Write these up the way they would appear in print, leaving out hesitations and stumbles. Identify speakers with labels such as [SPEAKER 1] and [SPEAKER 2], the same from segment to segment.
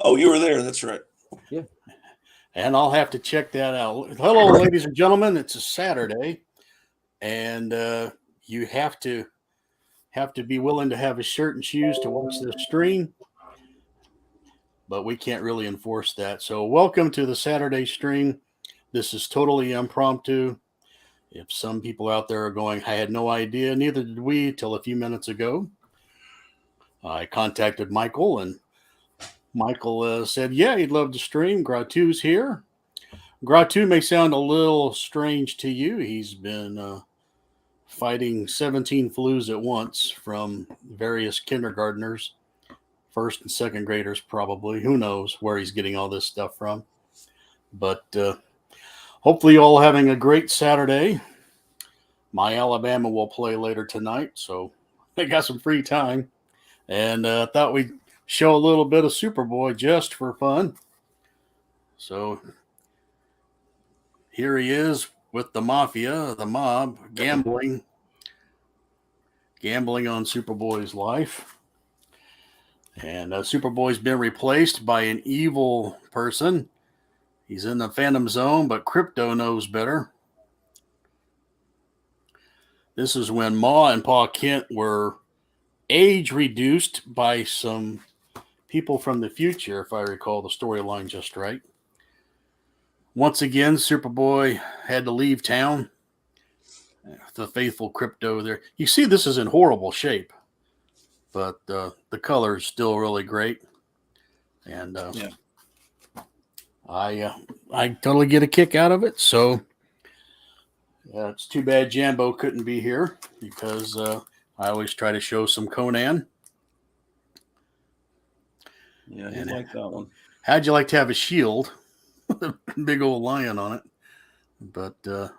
[SPEAKER 1] Oh, you were there. That's right.
[SPEAKER 2] Yeah.
[SPEAKER 3] And I'll have to check that out. Hello, ladies and gentlemen. It's a Saturday, and you have to be willing to have a shirt and shoes to watch this stream. But we can't really enforce that. So welcome to the Saturday stream. This is totally impromptu. If some people out there are going, I had no idea, neither did we till a few minutes ago. I contacted Michael, and Michael said, yeah, he'd love to stream. Gratu's here. Gratu may sound a little strange to you. He's been fighting 17 flus at once from various kindergartners, first and second graders probably. Who knows where he's getting all this stuff from. But hopefully you're all having a great Saturday. My Alabama will play later tonight, so I got some free time. And thought we'd show a little bit of Superboy just for fun. So here he is with the mafia, the mob, gambling on Superboy's life. And Superboy's been replaced by an evil person. He's in the Phantom Zone, but Crypto knows better. This is when Ma and Pa Kent were age reduced by some people from the future, if I recall the storyline just right. Once again, Superboy had to leave town. The faithful Crypto there. You see this is in horrible shape, but the color is still really great. And I totally get a kick out of it. So it's too bad Jambo couldn't be here because I always try to show some Conan.
[SPEAKER 1] Yeah, he liked that one.
[SPEAKER 3] How'd you like to have a shield with a big old lion on it? But that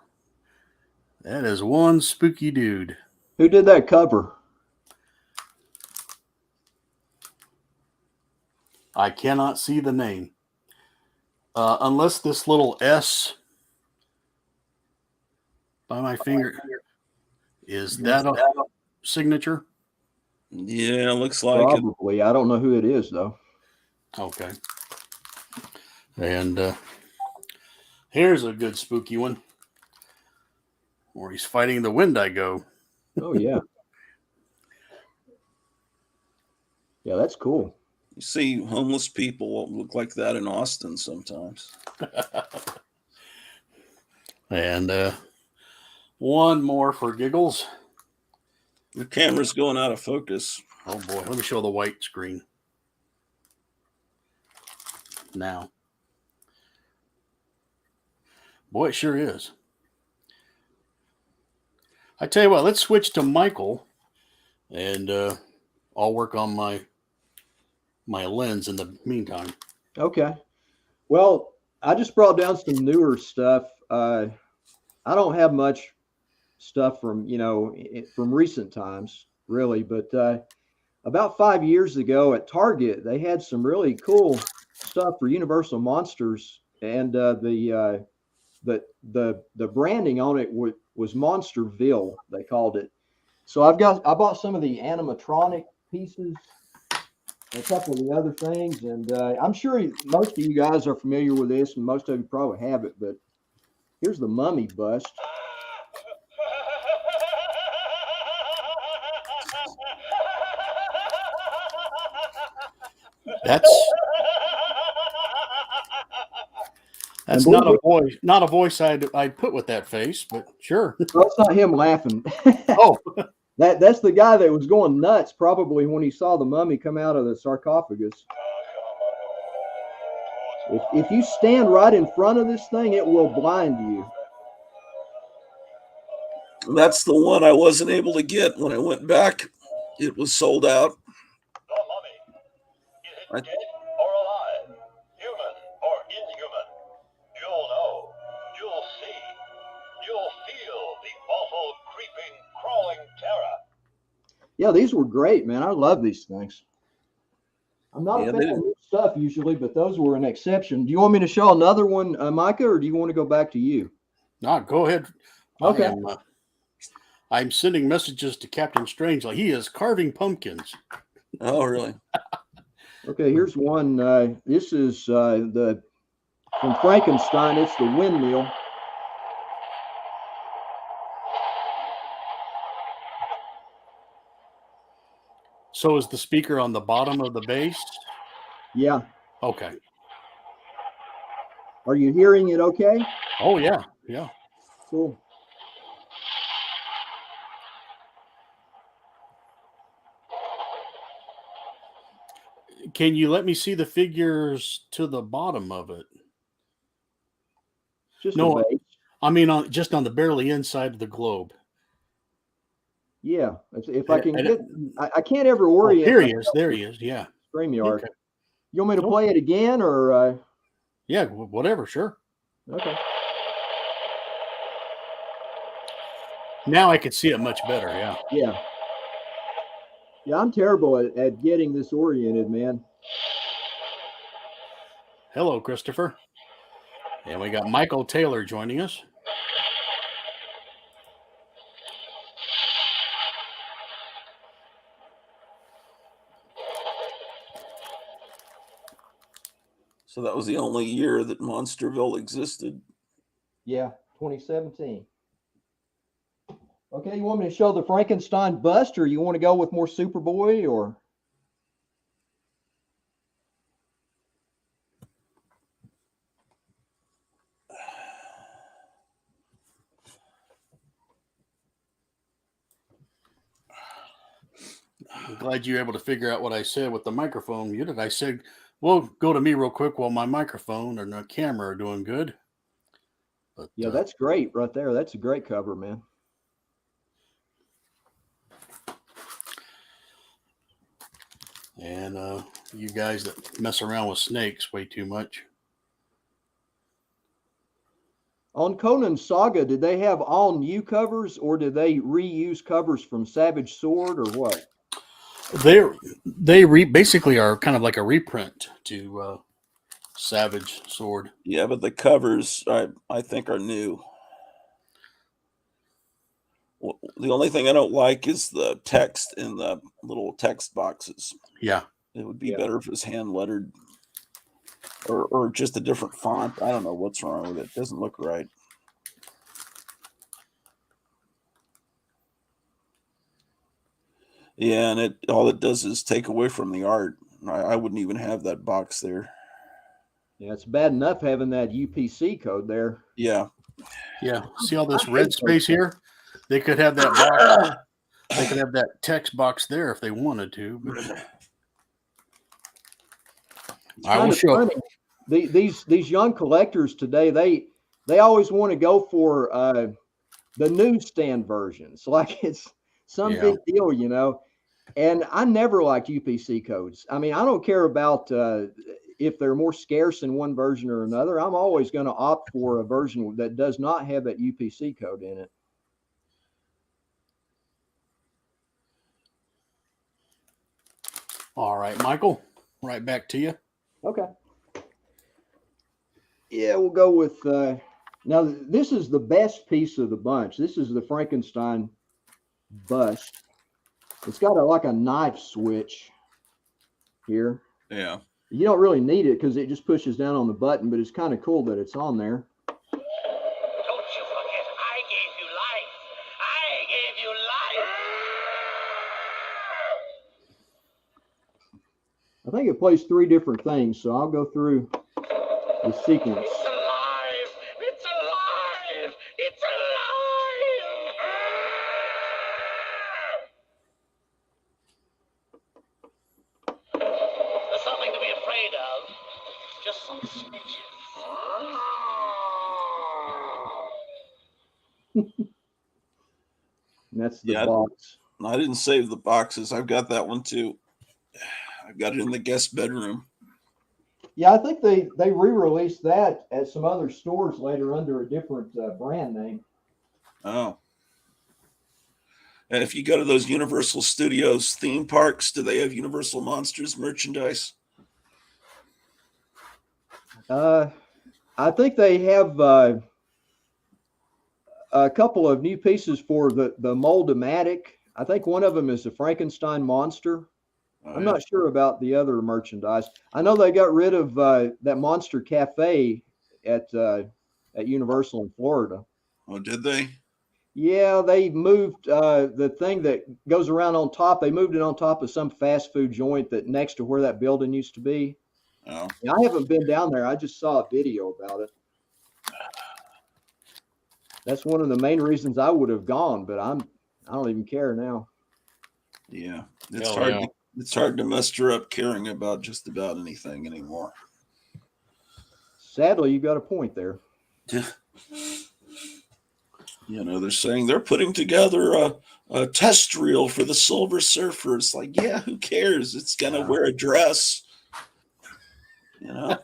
[SPEAKER 3] is one spooky dude.
[SPEAKER 2] Who did that cover?
[SPEAKER 3] I cannot see the name. Unless this little S by my finger. Is that a signature?
[SPEAKER 1] Yeah, looks like
[SPEAKER 2] probably. I don't know who it is, though.
[SPEAKER 3] Okay. And here's a good spooky one where he's fighting the Wendigo.
[SPEAKER 2] Oh, yeah. Yeah, that's cool.
[SPEAKER 1] You see homeless people look like that in Austin sometimes.
[SPEAKER 3] And one more for giggles.
[SPEAKER 1] The camera's going out of focus.
[SPEAKER 3] Oh, boy. Let me show the white screen. Now. Boy, it sure is. I tell you what, let's switch to Michael, and I'll work on my lens in the meantime.
[SPEAKER 2] Okay. Well, I just brought down some newer stuff. I don't have much stuff from recent times, really, but about 5 years ago at Target, they had some really cool stuff for Universal Monsters, and the branding on it was Monsterville, they called it. So I bought some of the animatronic pieces, a couple of the other things, and I'm sure most of you guys are familiar with this, and most of you probably have it, but here's the mummy bust.
[SPEAKER 3] That's not a voice I'd put with that face, but sure.
[SPEAKER 2] Well, that's not him laughing.
[SPEAKER 3] Oh,
[SPEAKER 2] that's the guy that was going nuts probably when he saw the mummy come out of the sarcophagus. If you stand right in front of this thing, it will blind you.
[SPEAKER 1] That's the one I wasn't able to get when I went back. It was sold out.
[SPEAKER 4] The mummy. Is it dead or alive? Human or inhuman? You'll know. You'll see. You'll feel the awful, creeping, crawling terror.
[SPEAKER 2] Yeah, these were great, man. I love these things. I'm not a fan of new stuff usually, but those were an exception. Do you want me to show another one, Micah, or do you want to go back to you?
[SPEAKER 3] No, go ahead.
[SPEAKER 2] Okay.
[SPEAKER 3] I'm sending messages to Captain Strange like he is carving pumpkins.
[SPEAKER 1] Oh, really?
[SPEAKER 2] Okay, here's one. This is the from Frankenstein. It's the windmill.
[SPEAKER 3] So is the speaker on the bottom of the base?
[SPEAKER 2] Yeah.
[SPEAKER 3] Okay.
[SPEAKER 2] Are you hearing it okay?
[SPEAKER 3] Oh, yeah. Yeah.
[SPEAKER 2] Cool.
[SPEAKER 3] Can you let me see the figures to the bottom of it?
[SPEAKER 2] Just
[SPEAKER 3] No,
[SPEAKER 2] a base.
[SPEAKER 3] I mean, just on the barely inside of the globe.
[SPEAKER 2] Yeah. If I can
[SPEAKER 3] And
[SPEAKER 2] get, I can't ever
[SPEAKER 3] oh,
[SPEAKER 2] orient.
[SPEAKER 3] here he is. There he is. Yeah.
[SPEAKER 2] StreamYard.
[SPEAKER 3] Okay.
[SPEAKER 2] You want me to play it again or?
[SPEAKER 3] Yeah, whatever. Sure.
[SPEAKER 2] Okay.
[SPEAKER 3] Now I can see it much better. Yeah.
[SPEAKER 2] Yeah. Yeah, I'm terrible at getting this oriented, man.
[SPEAKER 3] Hello, Christopher. And we got Michael Taylor joining us.
[SPEAKER 1] So that was the only year that Monsterville existed.
[SPEAKER 2] Yeah, 2017. Okay, you want me to show the Frankenstein bust, or you want to go with more Superboy, or?
[SPEAKER 3] I'm glad you were able to figure out what I said with the microphone muted. I said, well, go to me real quick while my microphone and the camera are doing good. But,
[SPEAKER 2] Yeah, that's great right there. That's a great cover, man.
[SPEAKER 3] And you guys that mess around with snakes way too much.
[SPEAKER 2] On Conan's Saga, did they have all new covers, or did they reuse covers from Savage Sword, or what?
[SPEAKER 3] They basically are kind of like a reprint to Savage Sword.
[SPEAKER 1] Yeah, but the covers I think are new. Well, the only thing I don't like is the text in the little text boxes.
[SPEAKER 3] Yeah.
[SPEAKER 1] It would be better if it was hand lettered or just a different font. I don't know what's wrong with it. It doesn't look right. Yeah, and all it does is take away from the art. I wouldn't even have that box there.
[SPEAKER 2] Yeah, it's bad enough having that UPC code there.
[SPEAKER 1] Yeah.
[SPEAKER 3] Yeah. See all this red space here? They could have that box. They could have that text box there if they wanted to. But I will show
[SPEAKER 2] funny. These young collectors today, they always want to go for the newsstand versions, like it's some big deal, you know. And I never liked UPC codes. I mean, I don't care about if they're more scarce in one version or another. I'm always going to opt for a version that does not have that UPC code in it.
[SPEAKER 3] All right, Michael, right back to you.
[SPEAKER 2] Okay. Yeah, we'll go with now this is the best piece of the bunch. This is the Frankenstein bust. It's got like a knife switch here.
[SPEAKER 1] Yeah.
[SPEAKER 2] You don't really need it because it just pushes down on the button, but it's kind of cool that it's on there.
[SPEAKER 4] Don't you forget, I gave you life. I gave you life.
[SPEAKER 2] I think it plays 3 different things, so I'll go through the sequence.
[SPEAKER 4] It's alive. It's alive. It's alive. There's something to be afraid of. Just some snitches.
[SPEAKER 2] And that's the box.
[SPEAKER 1] I didn't save the boxes. I've got that one too. I've got it in the guest bedroom.
[SPEAKER 2] Yeah, I think they re-released that at some other stores later under a different brand name.
[SPEAKER 1] Oh. And if you go to those Universal Studios theme parks, do they have Universal Monsters merchandise?
[SPEAKER 2] I think they have a couple of new pieces for the Mold-O-Matic. I think one of them is a Frankenstein monster. I'm not sure about the other merchandise. I know they got rid of that Monster Cafe at Universal in Florida.
[SPEAKER 1] Oh, did they?
[SPEAKER 2] Yeah, they moved the thing that goes around on top. They moved it on top of some fast food joint that next to where that building used to be.
[SPEAKER 1] Oh,
[SPEAKER 2] Yeah, I haven't been down there. I just saw a video about it. That's one of the main reasons I would have gone, but I don't even care now.
[SPEAKER 1] yeah.
[SPEAKER 3] Hell yeah.
[SPEAKER 1] It's hard to muster up caring about just about anything anymore.
[SPEAKER 2] Sadly, you got a point there.
[SPEAKER 1] You know, they're saying they're putting together a test reel for the Silver Surfer. It's like, yeah, who cares? It's gonna wear a dress. You know.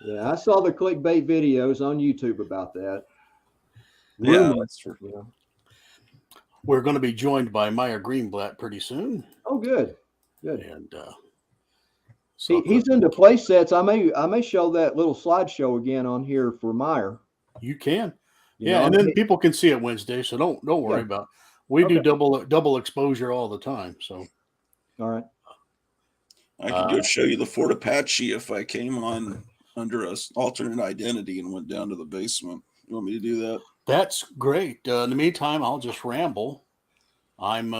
[SPEAKER 2] Yeah, I saw the clickbait videos on YouTube about that.
[SPEAKER 1] Yeah,
[SPEAKER 2] Rumor,
[SPEAKER 1] that's true.
[SPEAKER 2] you know.
[SPEAKER 3] We're going to be joined by Meyer Greenblatt pretty soon.
[SPEAKER 2] Oh, good.
[SPEAKER 3] And so
[SPEAKER 2] He's into play sets. I may show that little slideshow again on here for Meyer.
[SPEAKER 3] you can.
[SPEAKER 2] You
[SPEAKER 3] Yeah,
[SPEAKER 2] know,
[SPEAKER 3] and then people can see it Wednesday, so don't worry
[SPEAKER 2] Yeah.
[SPEAKER 3] about it. We do
[SPEAKER 2] Okay.
[SPEAKER 3] double exposure all the time. So
[SPEAKER 2] all right.
[SPEAKER 1] I could go show you the Fort Apache if I came on under a alternate identity and went down to the basement. You want me to do that?
[SPEAKER 3] that's great. In the meantime, I'll just ramble. I'm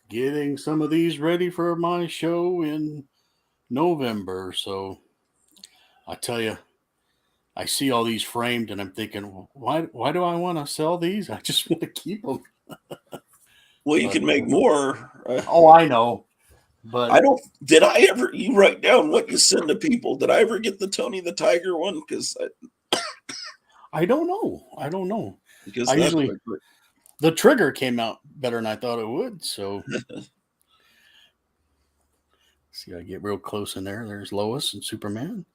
[SPEAKER 3] getting some of these ready for my show in November. So I tell you, I see all these framed, and I'm thinking, why do I want to sell these? I just want to keep them.
[SPEAKER 1] Well, you can make more.
[SPEAKER 3] Oh, I know, but
[SPEAKER 1] I don't. Did I ever? You write down what you send to people. Did I ever get the Tony the Tiger one? Because
[SPEAKER 3] I don't know. I
[SPEAKER 1] that's
[SPEAKER 3] usually
[SPEAKER 1] what I put.
[SPEAKER 3] the trigger came out better than I thought it would. So see, I get real close in there. There's Lois and Superman.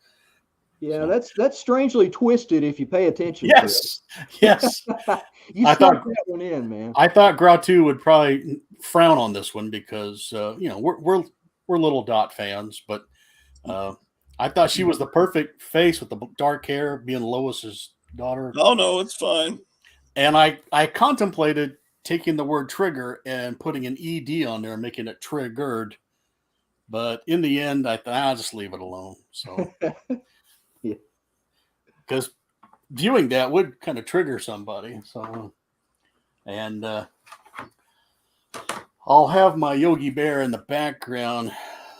[SPEAKER 2] Yeah, that's strangely twisted if you pay attention.
[SPEAKER 3] Yes, yes.
[SPEAKER 2] To it. You
[SPEAKER 3] I
[SPEAKER 2] stuck
[SPEAKER 3] thought-
[SPEAKER 2] that one in, man.
[SPEAKER 3] I thought Gratu would probably frown on this one because you know we're little Dot fans, but I thought she was the perfect face with the dark hair, being Lois's daughter.
[SPEAKER 1] Oh no, it's fine.
[SPEAKER 3] And I contemplated taking the word trigger and putting an ed on there and making it triggered, but in the end, I thought I'll just leave it alone. So
[SPEAKER 2] Yeah.
[SPEAKER 3] because viewing that would kind of trigger somebody. So and I'll have my Yogi Bear in the background.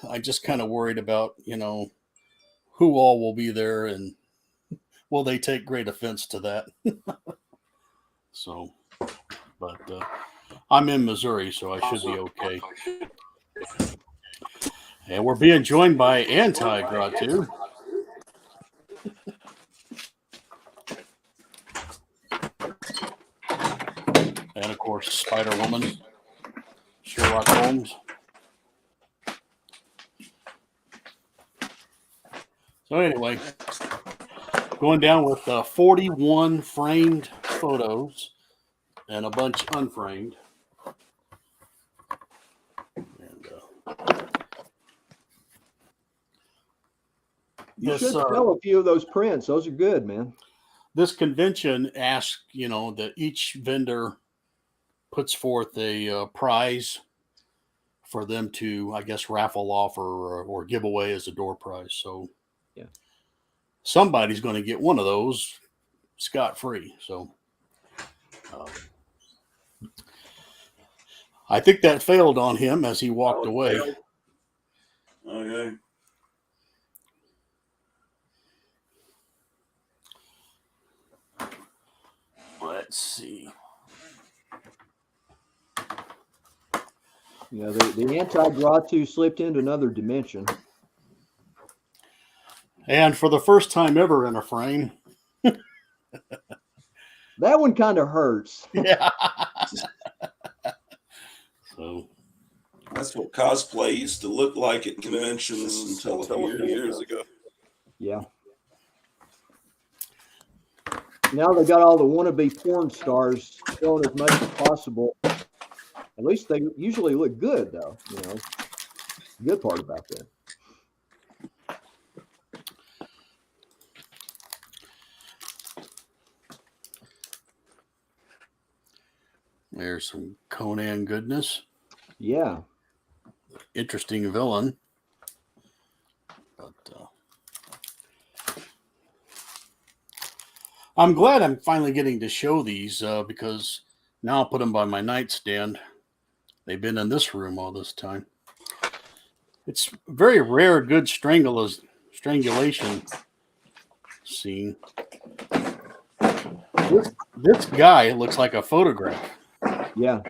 [SPEAKER 3] I just kind of worried about, you know, who all will be there and will they take great offense to that. So, but I'm in Missouri, so I should be okay. And we're being joined by Anti-Gratu. And of course, Spider-Woman, Sherlock Holmes. So anyway, going down with 41 framed photos and a bunch unframed. And
[SPEAKER 2] You should sell a few of those prints. Those are good, man.
[SPEAKER 3] This convention asks, you know, that each vendor puts forth a prize for them to, I guess, raffle off or give away as a door prize. So,
[SPEAKER 2] yeah,
[SPEAKER 3] somebody's going to get one of those scot-free. So, I think that failed on him as he walked away.
[SPEAKER 1] Okay.
[SPEAKER 3] Let's see.
[SPEAKER 2] Yeah, the anti-Gratu slipped into another dimension.
[SPEAKER 3] And for the first time ever in a frame.
[SPEAKER 2] That one kind of hurts.
[SPEAKER 3] Yeah. So
[SPEAKER 1] that's what cosplay used to look like at conventions until a few years ago.
[SPEAKER 2] Yeah. Now they got all the wannabe porn stars showing as much as possible. At least they usually look good, though. You know, good part about that.
[SPEAKER 3] there's some Conan goodness.
[SPEAKER 2] Yeah.
[SPEAKER 3] interesting villain. But I'm glad I'm finally getting to show these because now I'll put them by my nightstand. They've been in this room all this time. It's very rare, good strangulation scene. This guy looks like a photograph.
[SPEAKER 2] Yeah.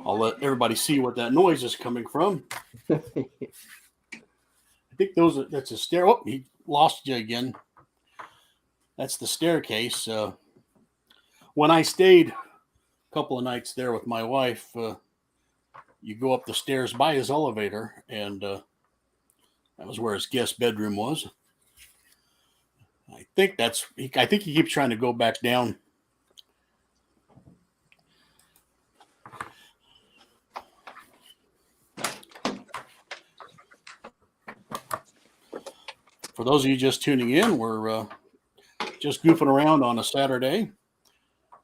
[SPEAKER 3] I'll let everybody see what that noise is coming from. I think that's a stair. Oh, he lost you again. That's the staircase. When I stayed a couple of nights there with my wife, you go up the stairs by his elevator, and that was where his guest bedroom was. I think he keeps trying to go back down. For those of you just tuning in, we're just goofing around on a Saturday,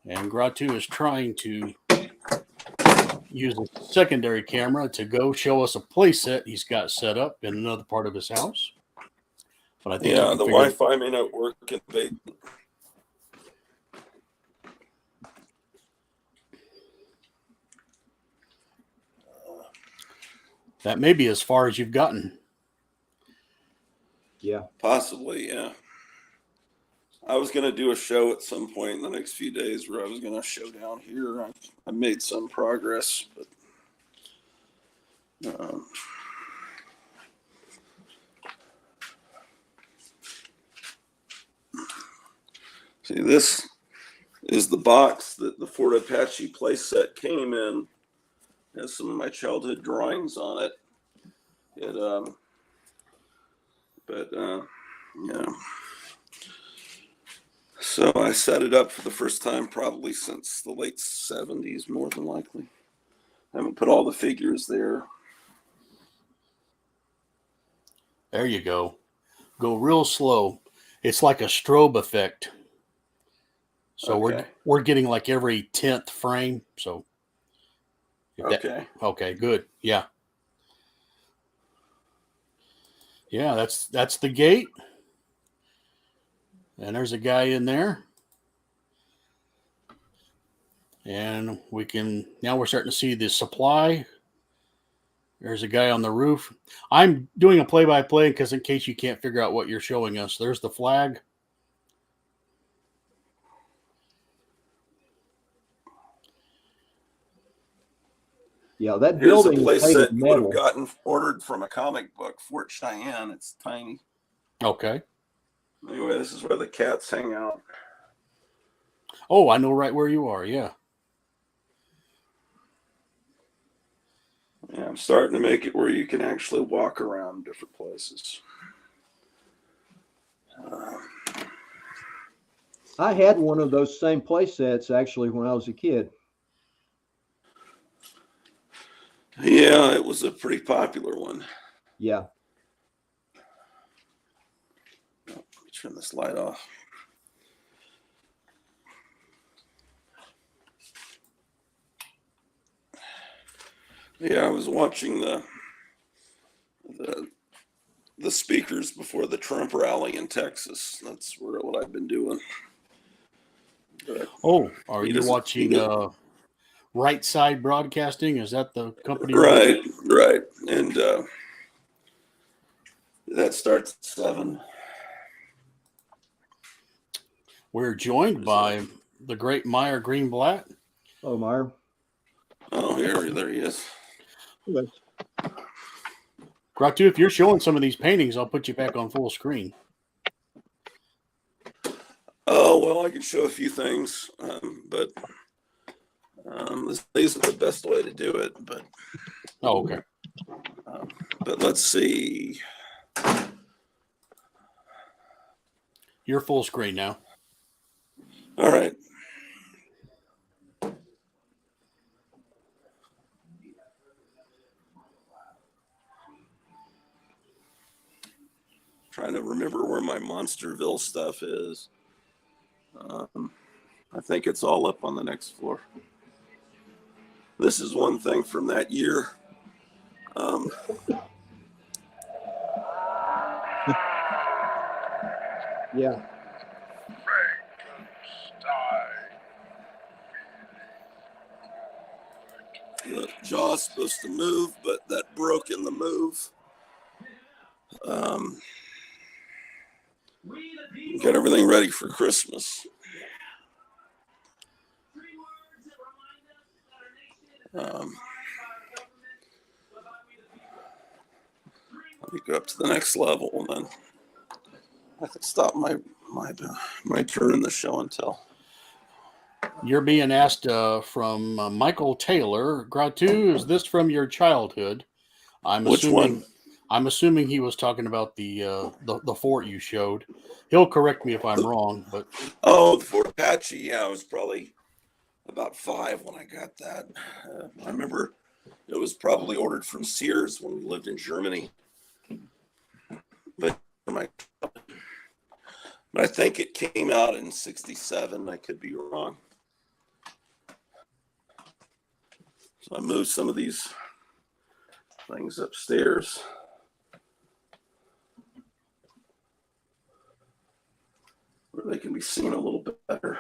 [SPEAKER 3] and Gratu is trying to use a secondary camera to go show us a play set he's got set up in another part of his house. But I think
[SPEAKER 1] the Wi-Fi may not work in the basement.
[SPEAKER 3] That may be as far as you've gotten.
[SPEAKER 2] Yeah.
[SPEAKER 1] Possibly, yeah. I was going to do a show at some point in the next few days where I was going to show down here. I made some progress, but see, this is the box that the Fort Apache playset came in. It has some of my childhood drawings on it. Yeah. So I set it up for the first time probably since the late 70s, more than likely. I haven't put all the figures there.
[SPEAKER 3] There you go. Go real slow. It's like a strobe effect. So
[SPEAKER 1] okay.
[SPEAKER 3] we're getting like every 10th frame. So okay, good. Yeah. Yeah, that's the gate. And there's a guy in there. And now we're starting to see the supply. There's a guy on the roof. I'm doing a play-by-play because in case you can't figure out what you're showing us, there's the flag.
[SPEAKER 2] Yeah, that
[SPEAKER 1] Here's a
[SPEAKER 2] building
[SPEAKER 1] place
[SPEAKER 2] is made
[SPEAKER 1] that
[SPEAKER 2] of
[SPEAKER 1] you would have
[SPEAKER 2] metal.
[SPEAKER 1] ordered from a comic book, Fort Cheyenne. It's tiny.
[SPEAKER 3] Okay.
[SPEAKER 1] Anyway, this is where the cats hang out.
[SPEAKER 3] Oh, I know right where you are. Yeah.
[SPEAKER 1] Yeah, I'm starting to make it where you can actually walk around different places.
[SPEAKER 2] I had one of those same play sets actually when I was a kid.
[SPEAKER 1] Yeah, it was a pretty popular one.
[SPEAKER 2] Yeah.
[SPEAKER 1] Let me turn this light off. Yeah, I was watching the speakers before the Trump rally in Texas. That's what I've been doing. But
[SPEAKER 3] are you watching Right Side Broadcasting? Is that the company?
[SPEAKER 1] Right. And that starts at 7.
[SPEAKER 3] We're joined by the great Meyer Greenblatt.
[SPEAKER 2] Oh, Meyer.
[SPEAKER 1] Oh, there he is.
[SPEAKER 3] Gratu, if you're showing some of these paintings, I'll put you back on full screen.
[SPEAKER 1] Oh, well, I can show a few things, but this isn't the best way to do it. But
[SPEAKER 3] okay.
[SPEAKER 1] But let's see.
[SPEAKER 3] You're full screen now.
[SPEAKER 1] All right. trying to remember where my Monsterville stuff is. I think it's all up on the next floor. This is one thing from that year.
[SPEAKER 2] Yeah.
[SPEAKER 1] The jaw's supposed to move, but that broke in the move. Got everything ready for Christmas. Let me go up to the next level, and then I can stop my turn in the show and tell.
[SPEAKER 3] You're being asked from Michael Taylor. Gratu, is this from your childhood?
[SPEAKER 1] Which one?
[SPEAKER 3] I'm assuming he was talking about the fort you showed. He'll correct me if I'm wrong, but
[SPEAKER 1] the Fort Apache. Yeah, I was probably about 5 when I got that. I remember it was probably ordered from Sears when we lived in Germany. But I think it came out in '67. I could be wrong. So I moved some of these things upstairs. Where they can be seen a little bit better.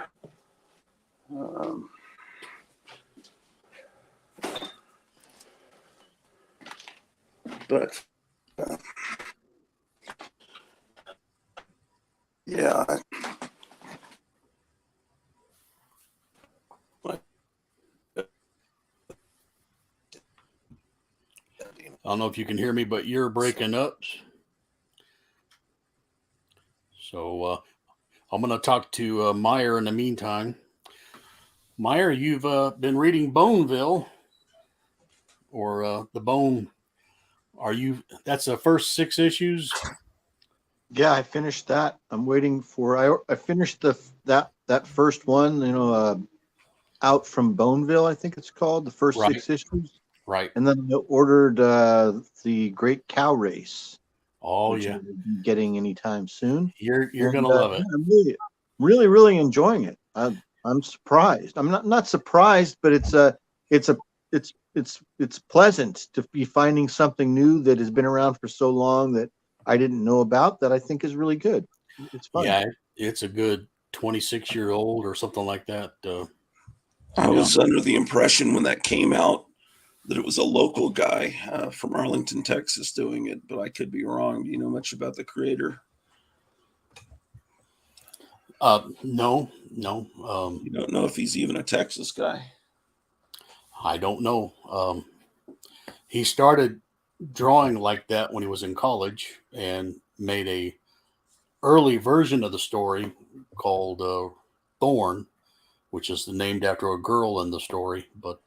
[SPEAKER 1] But yeah.
[SPEAKER 3] I don't know if you can hear me, but you're breaking up. So I'm going to talk to Meyer in the meantime. Meyer, you've been reading Boneville, or the Bone. That's the first 6 issues?
[SPEAKER 5] Yeah, I finished that. I'm waiting for. I finished that first one. Out from Boneville, I think it's called, the first
[SPEAKER 3] Right.
[SPEAKER 5] 6 issues.
[SPEAKER 3] Right.
[SPEAKER 5] And then I ordered the Great Cow Race.
[SPEAKER 3] Oh,
[SPEAKER 5] which
[SPEAKER 3] yeah.
[SPEAKER 5] I will be getting anytime soon.
[SPEAKER 3] You're going to love it.
[SPEAKER 5] I'm really enjoying it. I'm surprised. I'm not surprised, but it's pleasant to be finding something new that has been around for so long that I didn't know about, that I think is really good. It's fun.
[SPEAKER 3] Yeah, it's a good 26-year-old or something like that.
[SPEAKER 1] I was under the impression when that came out that it was a local guy from Arlington, Texas doing it, but I could be wrong. Do you know much about the creator?
[SPEAKER 3] No.
[SPEAKER 1] You don't know if he's even a Texas guy?
[SPEAKER 3] I don't know. He started drawing like that when he was in college and made a early version of the story called Thorn, which is named after a girl in the story. But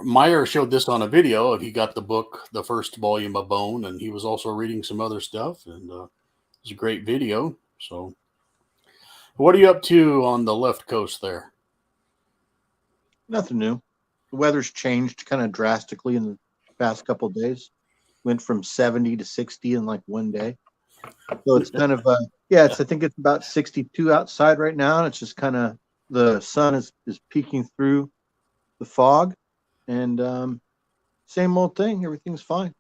[SPEAKER 3] Meyer showed this on a video. He got the book, the first volume of Bone, and he was also reading some other stuff, and it was a great video. So what are you up to on the left coast there?
[SPEAKER 5] Nothing new. The weather's changed kind of drastically in the past couple of days. Went from 70 to 60 in like one day. So it's kind of I think it's about 62 outside right now, and it's just kind of the sun is peeking through the fog, and same old thing. Everything's fine.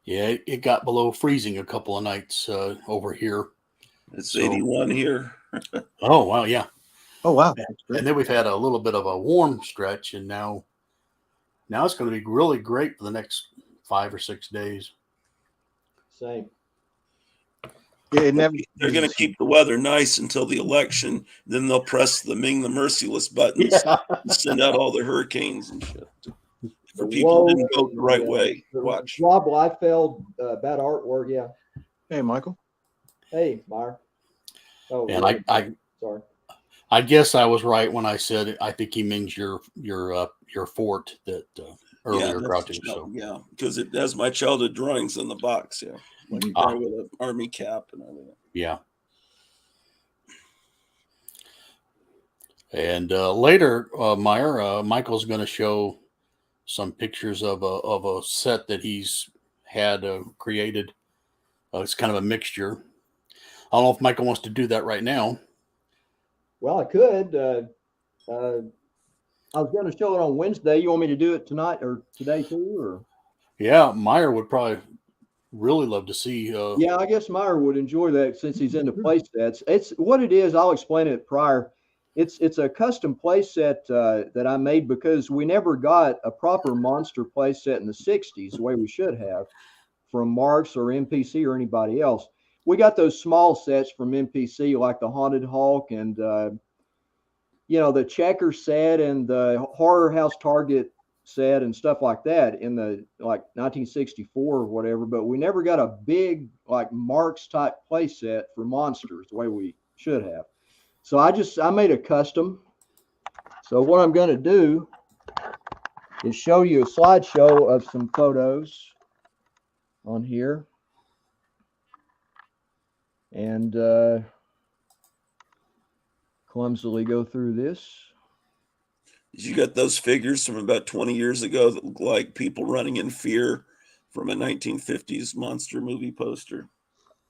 [SPEAKER 3] Yeah, it got below freezing a couple of nights over here.
[SPEAKER 1] It's 81 here.
[SPEAKER 3] Oh, wow, yeah.
[SPEAKER 5] Oh, wow.
[SPEAKER 3] And then we've had a little bit of a warm stretch, and now it's going to be really great for the next 5 or 6 days.
[SPEAKER 2] Same.
[SPEAKER 5] Yeah,
[SPEAKER 1] they're going to keep the weather nice until the election. Then they'll press the Ming the Merciless buttons and send out all the hurricanes and shit. For people who didn't vote the right way. Watch.
[SPEAKER 2] Rob Liefeld, bad artwork. Yeah.
[SPEAKER 5] Hey, Michael.
[SPEAKER 2] Hey, Meyer. Oh,
[SPEAKER 3] and
[SPEAKER 2] yeah, sorry.
[SPEAKER 3] I guess I was right when I said I think he means your fort that earlier Groucho. So
[SPEAKER 1] yeah, because it has my childhood drawings in the box. Yeah, like guy with an army cap and everything.
[SPEAKER 3] Yeah. And later, Meyer, Michael's going to show some pictures of a set that he's had created. It's kind of a mixture. I don't know if Michael wants to do that right now.
[SPEAKER 2] Well, I could. I was going to show it on Wednesday. You want me to do it tonight or today too, or?
[SPEAKER 3] Yeah, Meyer would probably really love to see.
[SPEAKER 2] Yeah, I guess Meyer would enjoy that since he's into play sets. It's what it is. I'll explain it prior. It's a custom play set that I made because we never got a proper monster play set in the 60s the way we should have from Marks or MPC or anybody else. We got those small sets from MPC like the Haunted Hulk and the Checker set and the Horror House Target set and stuff like that in the like 1964 or whatever, but we never got a big like Marks type play set for monsters the way we should have. So I made a custom. So what I'm going to do is show you a slideshow of some photos on here. And clumsily go through this.
[SPEAKER 1] You got those figures from about 20 years ago that look like people running in fear from a 1950s monster movie poster?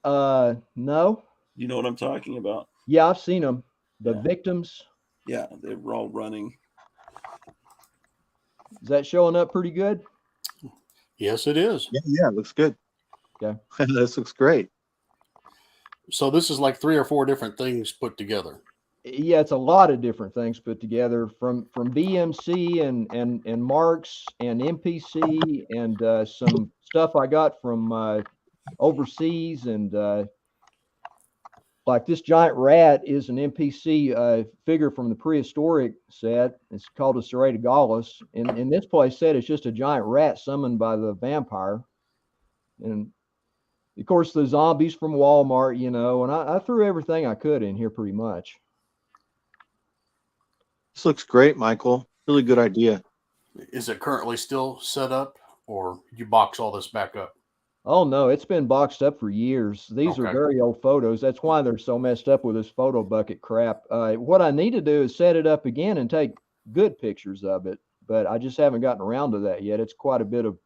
[SPEAKER 2] No.
[SPEAKER 1] You know what I'm talking about?
[SPEAKER 2] Yeah, I've seen them. The
[SPEAKER 1] Yeah.
[SPEAKER 2] victims.
[SPEAKER 1] Yeah, they were all running.
[SPEAKER 2] Is that showing up pretty good?
[SPEAKER 3] Yes, it is.
[SPEAKER 5] Yeah, it looks good.
[SPEAKER 2] Okay.
[SPEAKER 5] This looks great.
[SPEAKER 3] So this is like 3 or 4 different things put together.
[SPEAKER 2] Yeah, it's a lot of different things put together from BMC and Marks and MPC and some stuff I got from overseas and like this giant rat is an MPC figure from the prehistoric set. It's called a serrated gallus. In this play set, it's just a giant rat summoned by the vampire. And of course, the zombies from Walmart, and I threw everything I could in here pretty much.
[SPEAKER 5] This looks great, Michael. Really good idea.
[SPEAKER 3] Is it currently still set up, or you box all this back up?
[SPEAKER 2] Oh, no, it's been boxed up for years. These are
[SPEAKER 3] Okay.
[SPEAKER 2] very old photos. That's why they're so messed up with this photo bucket crap. What I need to do is set it up again and take good pictures of it, but I just haven't gotten around to that yet. It's quite a bit of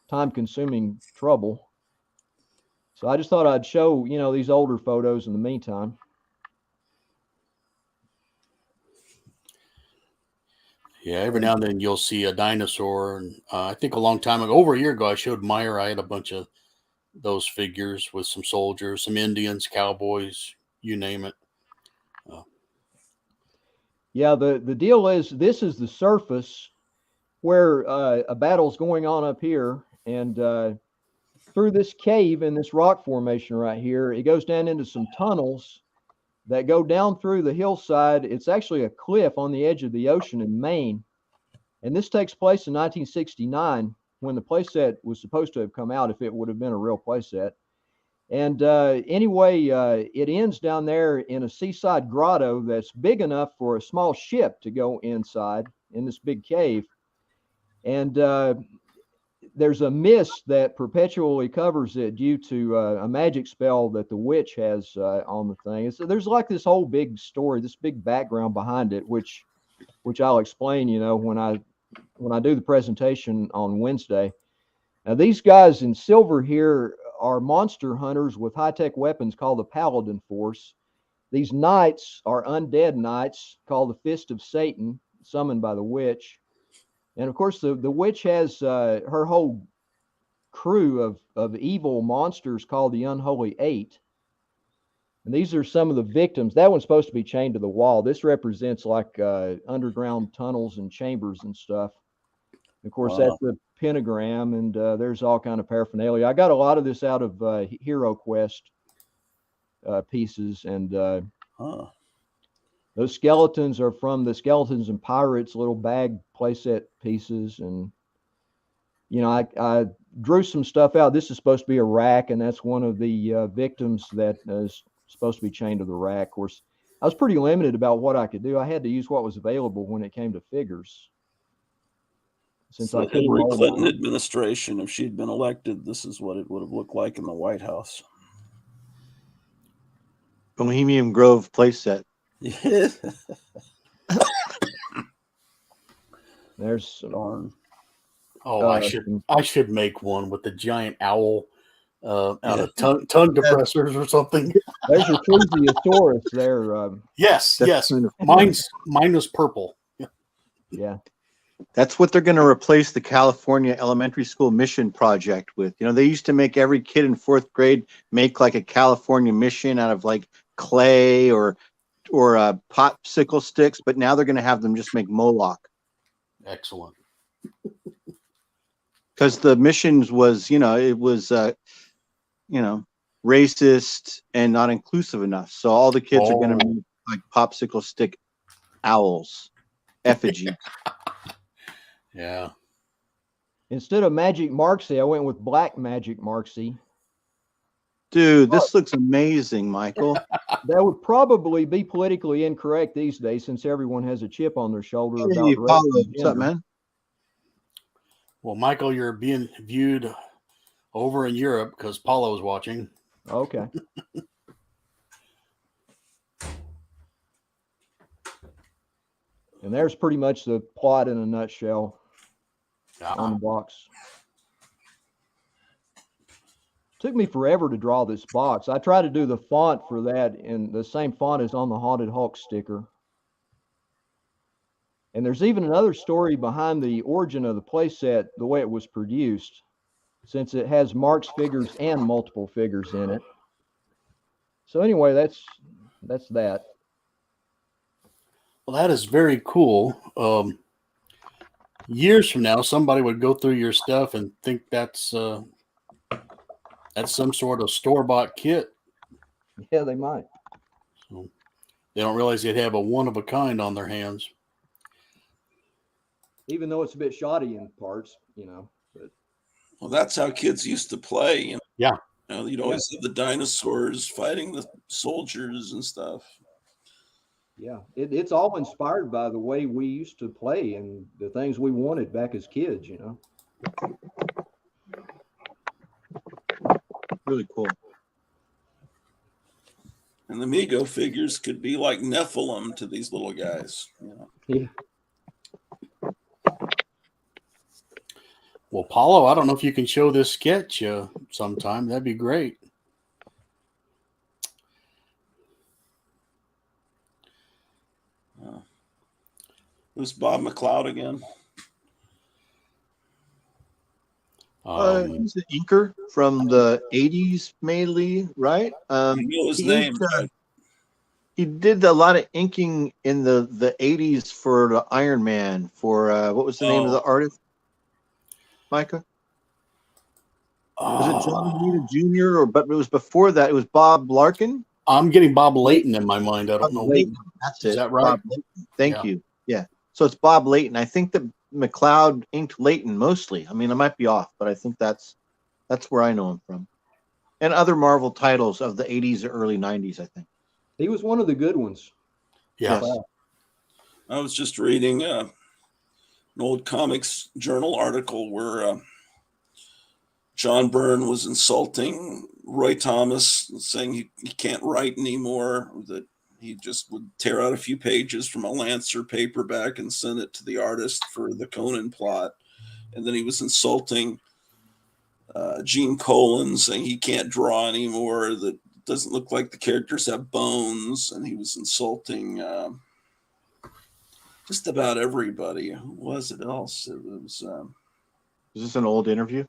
[SPEAKER 2] time-consuming trouble. So I just thought I'd show, these older photos in the meantime.
[SPEAKER 3] Yeah, every now and then you'll see a dinosaur. And I think a long time ago, over a year ago, I showed Meyer. I had a bunch of those figures with some soldiers, some Indians, cowboys, you name it.
[SPEAKER 2] Yeah, the deal is this is the surface where a battle's going on up here, and through this cave in this rock formation right here, it goes down into some tunnels that go down through the hillside. It's actually a cliff on the edge of the ocean in Maine, and this takes place in 1969 when the playset was supposed to have come out if it would have been a real playset. And anyway, it ends down there in a seaside grotto that's big enough for a small ship to go inside in this big cave. And there's a mist that perpetually covers it due to a magic spell that the witch has on the thing. And so there's like this whole big story, this big background behind it, which I'll explain, when I do the presentation on Wednesday. Now, these guys in silver here are monster hunters with high-tech weapons called the Paladin Force. These knights are undead knights called the Fist of Satan, summoned by the witch. And of course, the witch has her whole crew of evil monsters called the Unholy Eight. And these are some of the victims. That one's supposed to be chained to the wall. This represents like underground tunnels and chambers and stuff. Of course,
[SPEAKER 1] Wow.
[SPEAKER 2] That's the pentagram, and there's all kind of paraphernalia. I got a lot of this out of Hero Quest pieces, and those skeletons are from the Skeletons and Pirates little bag playset pieces. And, I drew some stuff out. This is supposed to be a rack, and that's one of the victims that is supposed to be chained to the rack. Of course, I was pretty limited about what I could do. I had to use what was available when it came to figures. Since
[SPEAKER 1] So
[SPEAKER 2] I couldn't
[SPEAKER 1] Hillary
[SPEAKER 2] mold
[SPEAKER 1] Clinton
[SPEAKER 2] them.
[SPEAKER 1] administration, if she'd been elected, this is what it would have looked like in the White House.
[SPEAKER 5] Bohemian Grove playset.
[SPEAKER 2] There's some,
[SPEAKER 1] Darn.
[SPEAKER 3] Oh, I should make one with the giant owl out
[SPEAKER 1] Yeah.
[SPEAKER 3] of tongue depressors or something.
[SPEAKER 2] There's your plesiosaurus there.
[SPEAKER 3] Yes,
[SPEAKER 5] That's
[SPEAKER 3] yes.
[SPEAKER 5] kind of
[SPEAKER 3] Mine was purple.
[SPEAKER 2] Yeah.
[SPEAKER 5] That's what they're going to replace the California Elementary School Mission Project with. You know, they used to make every kid in 4th grade make like a California mission out of like clay or popsicle sticks, but now they're going to have them just make Moloch.
[SPEAKER 3] Excellent.
[SPEAKER 5] Because the missions was, it was, racist and not inclusive enough. So all the kids are going to make like popsicle stick owls, effigy.
[SPEAKER 3] Yeah.
[SPEAKER 2] Instead of Magic Marksy, I went with Black Magic Marksy.
[SPEAKER 5] Dude, this looks amazing, Michael.
[SPEAKER 2] That would probably be politically incorrect these days, since everyone has a chip on their shoulder
[SPEAKER 5] Hey,
[SPEAKER 2] about race
[SPEAKER 5] Paulo,
[SPEAKER 2] and
[SPEAKER 5] what's up,
[SPEAKER 2] gender.
[SPEAKER 5] man?
[SPEAKER 3] Well, Michael, you're being viewed over in Europe because Paulo's watching.
[SPEAKER 2] Okay. And there's pretty much the plot in a nutshell on the box. Took me forever to draw this box. I tried to do the font for that in the same font as on the Haunted Hulk sticker. And there's even another story behind the origin of the playset, the way it was produced, since it has Mark's figures and multiple figures in it. So anyway, that's that.
[SPEAKER 3] Well, that is very cool. Years from now, somebody would go through your stuff and think that's some sort of store-bought kit.
[SPEAKER 2] Yeah, they might.
[SPEAKER 3] So they don't realize they'd have a one-of-a-kind on their hands.
[SPEAKER 2] Even though it's a bit shoddy in parts, But
[SPEAKER 1] Well, that's how kids used to play.
[SPEAKER 3] Yeah.
[SPEAKER 1] You'd always have the dinosaurs fighting the soldiers and stuff.
[SPEAKER 2] yeah, it's all inspired by the way we used to play and the things we wanted back as kids,
[SPEAKER 5] Really cool.
[SPEAKER 1] And the Mego figures could be like Nephilim to these little guys.
[SPEAKER 2] Yeah.
[SPEAKER 3] Well, Paulo, I don't know if you can show this sketch sometime. That'd be great.
[SPEAKER 1] Who's Bob McLeod again?
[SPEAKER 5] He's an inker from the 80s, mainly, right?
[SPEAKER 1] I know his
[SPEAKER 5] he
[SPEAKER 1] name.
[SPEAKER 5] inked, he did a lot of inking in the 80s for the Iron Man. For what was the name of the artist? Micah? Was it John Romita Jr. But it was before that. It was Bob Larkin.
[SPEAKER 3] I'm getting Bob Layton in my mind. I don't know.
[SPEAKER 5] Layton. That's it.
[SPEAKER 3] Is that right?
[SPEAKER 5] Bob Layton. Thank you. Yeah. So it's Bob Layton. I think that McLeod inked Layton mostly. I mean, I might be off, but I think that's where I know him from. And other Marvel titles of the 80s or early 90s, I think.
[SPEAKER 2] He was one of the good ones.
[SPEAKER 3] Yeah.
[SPEAKER 5] Yes.
[SPEAKER 1] I was just reading an old Comics Journal article where John Byrne was insulting Roy Thomas, saying he can't write anymore, that he just would tear out a few pages from a Lancer paperback and send it to the artist for the Conan plot. And then he was insulting Gene Colan, saying he can't draw anymore, that it doesn't look like the characters have bones. And he was insulting just about everybody. Who was it else? It was...
[SPEAKER 5] Is this an old interview?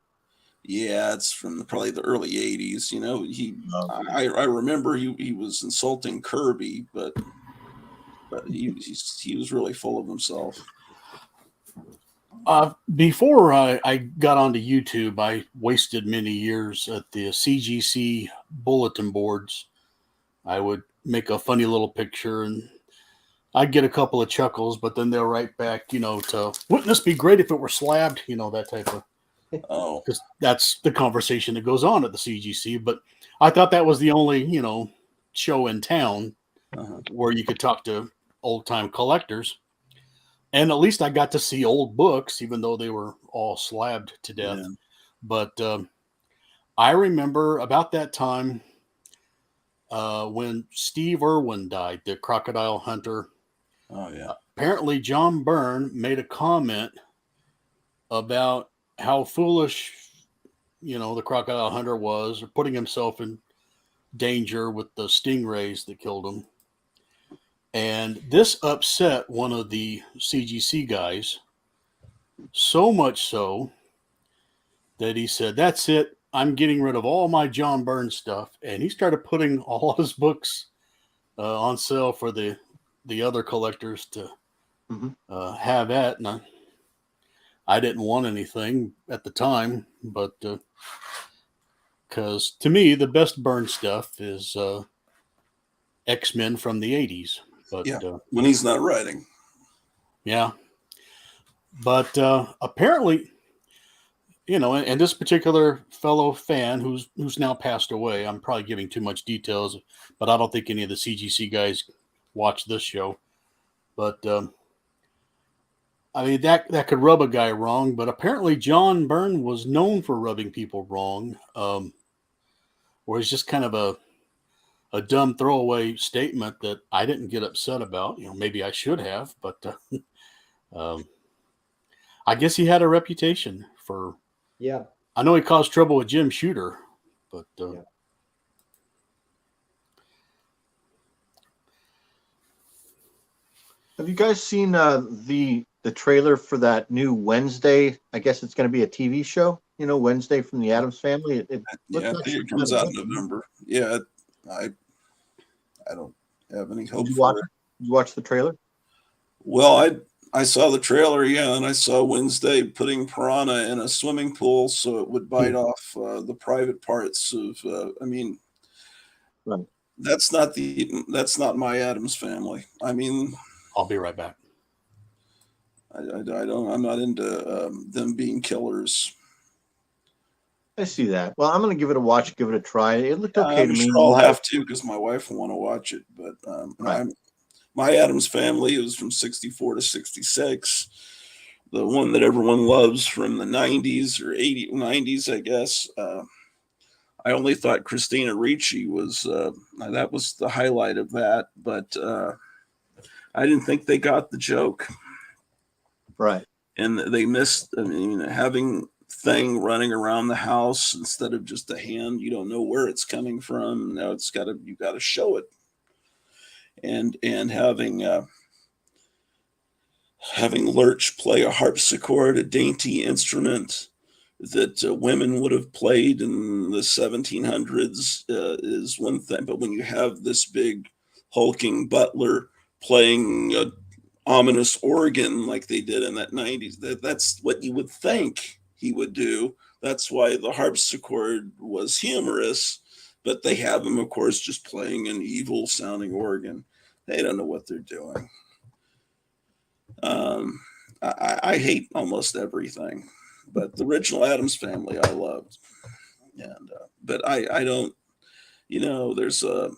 [SPEAKER 1] Yeah, it's from probably the early 80s. I remember he was insulting Kirby, but he was really full of himself.
[SPEAKER 3] Before I got onto YouTube, I wasted many years at the CGC bulletin boards. I would make a funny little picture and I'd get a couple of chuckles, but then they'll write back, to wouldn't this be great if it were slabbed, that type of.
[SPEAKER 1] Oh,
[SPEAKER 3] Because that's the conversation that goes on at the CGC. But I thought that was the only, show in town where you could talk to old time collectors. And at least I got to see old books, even though they were all slabbed to death.
[SPEAKER 1] yeah.
[SPEAKER 3] But I remember about that time when Steve Irwin died, the crocodile hunter.
[SPEAKER 1] Oh, yeah.
[SPEAKER 3] Apparently, John Byrne made a comment about how foolish, the crocodile hunter was, or putting himself in danger with the stingrays that killed him. And this upset one of the CGC guys so much so that he said, "That's it. I'm getting rid of all my John Burns stuff." And he started putting all his books on sale for the other collectors to have at. And I didn't want anything at the time, but because to me, the best Burns stuff is X-Men from the 80s. But
[SPEAKER 1] Yeah, when he's not writing.
[SPEAKER 3] yeah. But apparently, and this particular fellow fan who's now passed away, I'm probably giving too much details, but I don't think any of the CGC guys watch this show. But I mean, that could rub a guy wrong, but apparently John Byrne was known for rubbing people wrong, where it's just kind of a dumb throwaway statement that I didn't get upset about. Maybe I should have, but I guess he had a reputation for.
[SPEAKER 2] Yeah.
[SPEAKER 3] I know he caused trouble with Jim Shooter, but
[SPEAKER 2] Yeah.
[SPEAKER 5] Have you guys seen the trailer for that new Wednesday? I guess it's going to be a TV show. Wednesday from the Addams Family. It
[SPEAKER 1] Yeah, I think it comes out in November. Yeah, I don't have any hope for it.
[SPEAKER 5] Did you watch the trailer?
[SPEAKER 1] Well, I saw the trailer, yeah, and I saw Wednesday putting piranha in a swimming pool so it would bite off the private parts of. I mean,
[SPEAKER 5] right.
[SPEAKER 1] That's not my Addams Family. I mean,
[SPEAKER 3] I'll be right back.
[SPEAKER 1] I'm not into them being killers.
[SPEAKER 5] I see that. Well, I'm going to give it a watch, give it a try. It looked okay to me.
[SPEAKER 1] Sure I'll have to because my wife will want to watch it. But
[SPEAKER 5] right.
[SPEAKER 1] My Addams Family was from 64 to 66. The one that everyone loves from the 90s or 90s, I guess. I only thought Christina Ricci was that was the highlight of that, but I didn't think they got the joke.
[SPEAKER 5] Right.
[SPEAKER 1] And they missed, having Thing running around the house instead of just a hand, you don't know where it's coming from. Now you got to show it. And having Lurch play a harpsichord, a dainty instrument that women would have played in the 1700s is one thing. But when you have this big hulking butler playing a ominous organ like they did in that 90s, that's what you would think he would do. That's why the harpsichord was humorous, but they have him, of course, just playing an evil sounding organ. They don't know what they're doing. I hate almost everything, but the original Addams Family I loved. And but I don't, there's a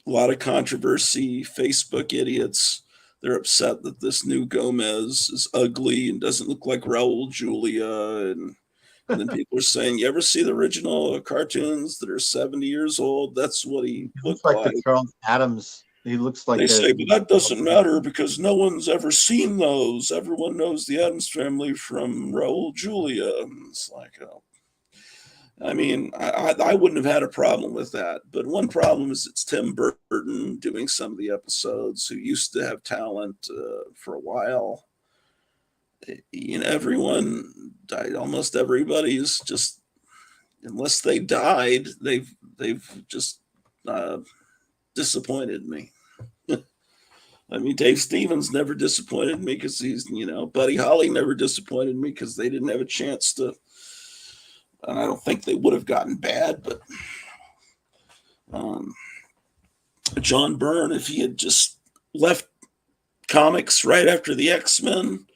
[SPEAKER 1] lot of controversy. Facebook idiots, they're upset that this new Gomez is ugly and doesn't look like Raul Julia. And then people are saying, you ever see the original cartoons that are 70 years old? That's what he looked like.
[SPEAKER 5] The Charles Addams. He looks like
[SPEAKER 1] they say, but that doesn't matter because no one's ever seen those. Everyone knows the Addams Family from Raul Julia. And it's like, I mean, I wouldn't have had a problem with that. But one problem is it's Tim Burton doing some of the episodes, who used to have talent for a while. Everyone died. Almost everybody's just, unless they died, they've just disappointed me. I mean, Dave Stevens never disappointed me because he's, Buddy Holly never disappointed me because they didn't have a chance to. And I don't think they would have gotten bad, but John Byrne, if he had just left comics right after the X-Men,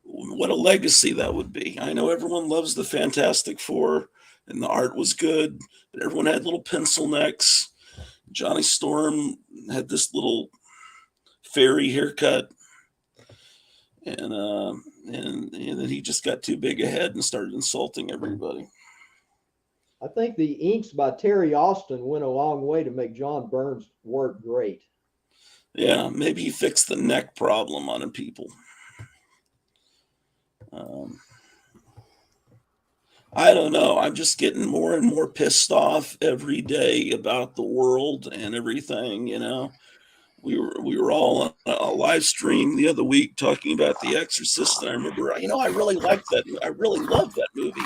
[SPEAKER 1] what a legacy that would be. I know everyone loves the Fantastic Four and the art was good, but everyone had little pencil necks. Johnny Storm had this little fairy haircut. And then he just got too big a head and started insulting everybody.
[SPEAKER 2] I think the inks by Terry Austin went a long way to make John Byrne's work great.
[SPEAKER 1] Yeah, maybe he fixed the neck problem on people. I don't know. I'm just getting more and more pissed off every day about the world and everything. We were all on a live stream the other week talking about The Exorcist, and I remember, I really liked that. I really loved that movie,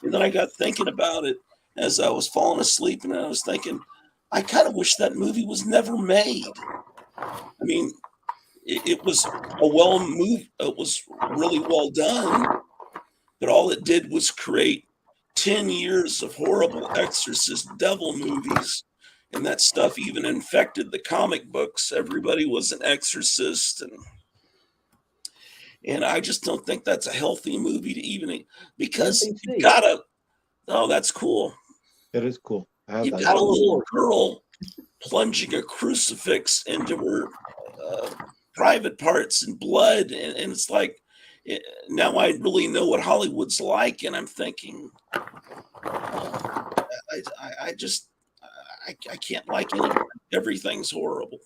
[SPEAKER 1] and then I got thinking about it as I was falling asleep, and I was thinking, I kind of wish that movie was never made. I mean, it was a well moved. It was really well done, but all it did was create 10 years of horrible Exorcist devil movies. And that stuff even infected the comic books. Everybody was an exorcist. And I just don't think that's a healthy movie to even, because you've got a, oh, that's cool.
[SPEAKER 5] It is cool.
[SPEAKER 1] You've got a little girl plunging a crucifix into her private parts and blood. And it's like, now I really know what Hollywood's like. And I'm thinking, I just, I can't like anything. Everything's horrible,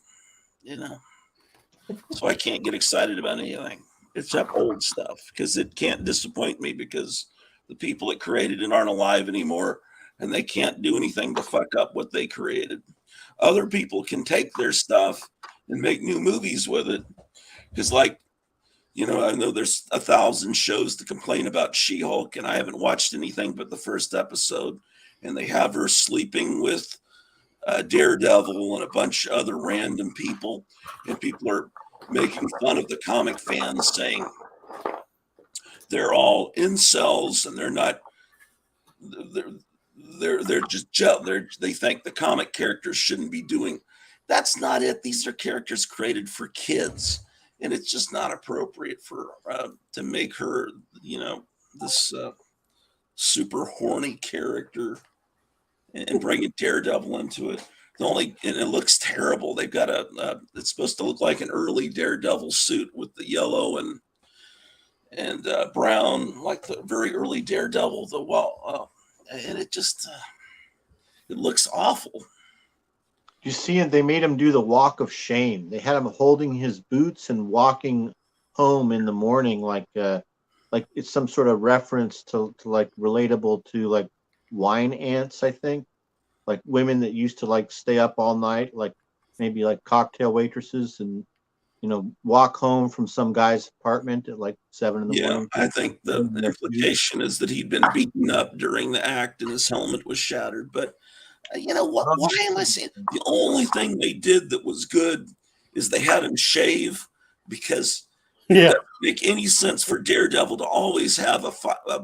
[SPEAKER 1] so I can't get excited about anything except old stuff, because it can't disappoint me, because the people that created it aren't alive anymore, and they can't do anything to fuck up what they created. Other people can take their stuff and make new movies with it, because I know there's 1,000 shows to complain about She-Hulk, and I haven't watched anything but the first episode, and they have her sleeping with Daredevil and a bunch of other random people, and people are making fun of the comic fans, saying they're all incels and they're not. They're just they think the comic characters shouldn't be doing. That's not it. These are characters created for kids, and it's just not appropriate for to make her, this super horny character and bringing Daredevil into it. And it looks terrible. They've got it's supposed to look like an early Daredevil suit with the yellow and brown, like the very early Daredevil. And it just it looks awful.
[SPEAKER 5] You see it? They made him do the walk of shame. They had him holding his boots and walking home in the morning, like it's some sort of reference to like relatable to like wine ants, I think, like women that used to like stay up all night, like maybe like cocktail waitresses, and walk home from some guy's apartment at like 7 in the morning.
[SPEAKER 1] I think the implication is that he'd been beaten up during the act and his helmet was shattered. But what? Why am I saying the only thing they did that was good is they had him shave, because it doesn't make any sense for Daredevil to always have a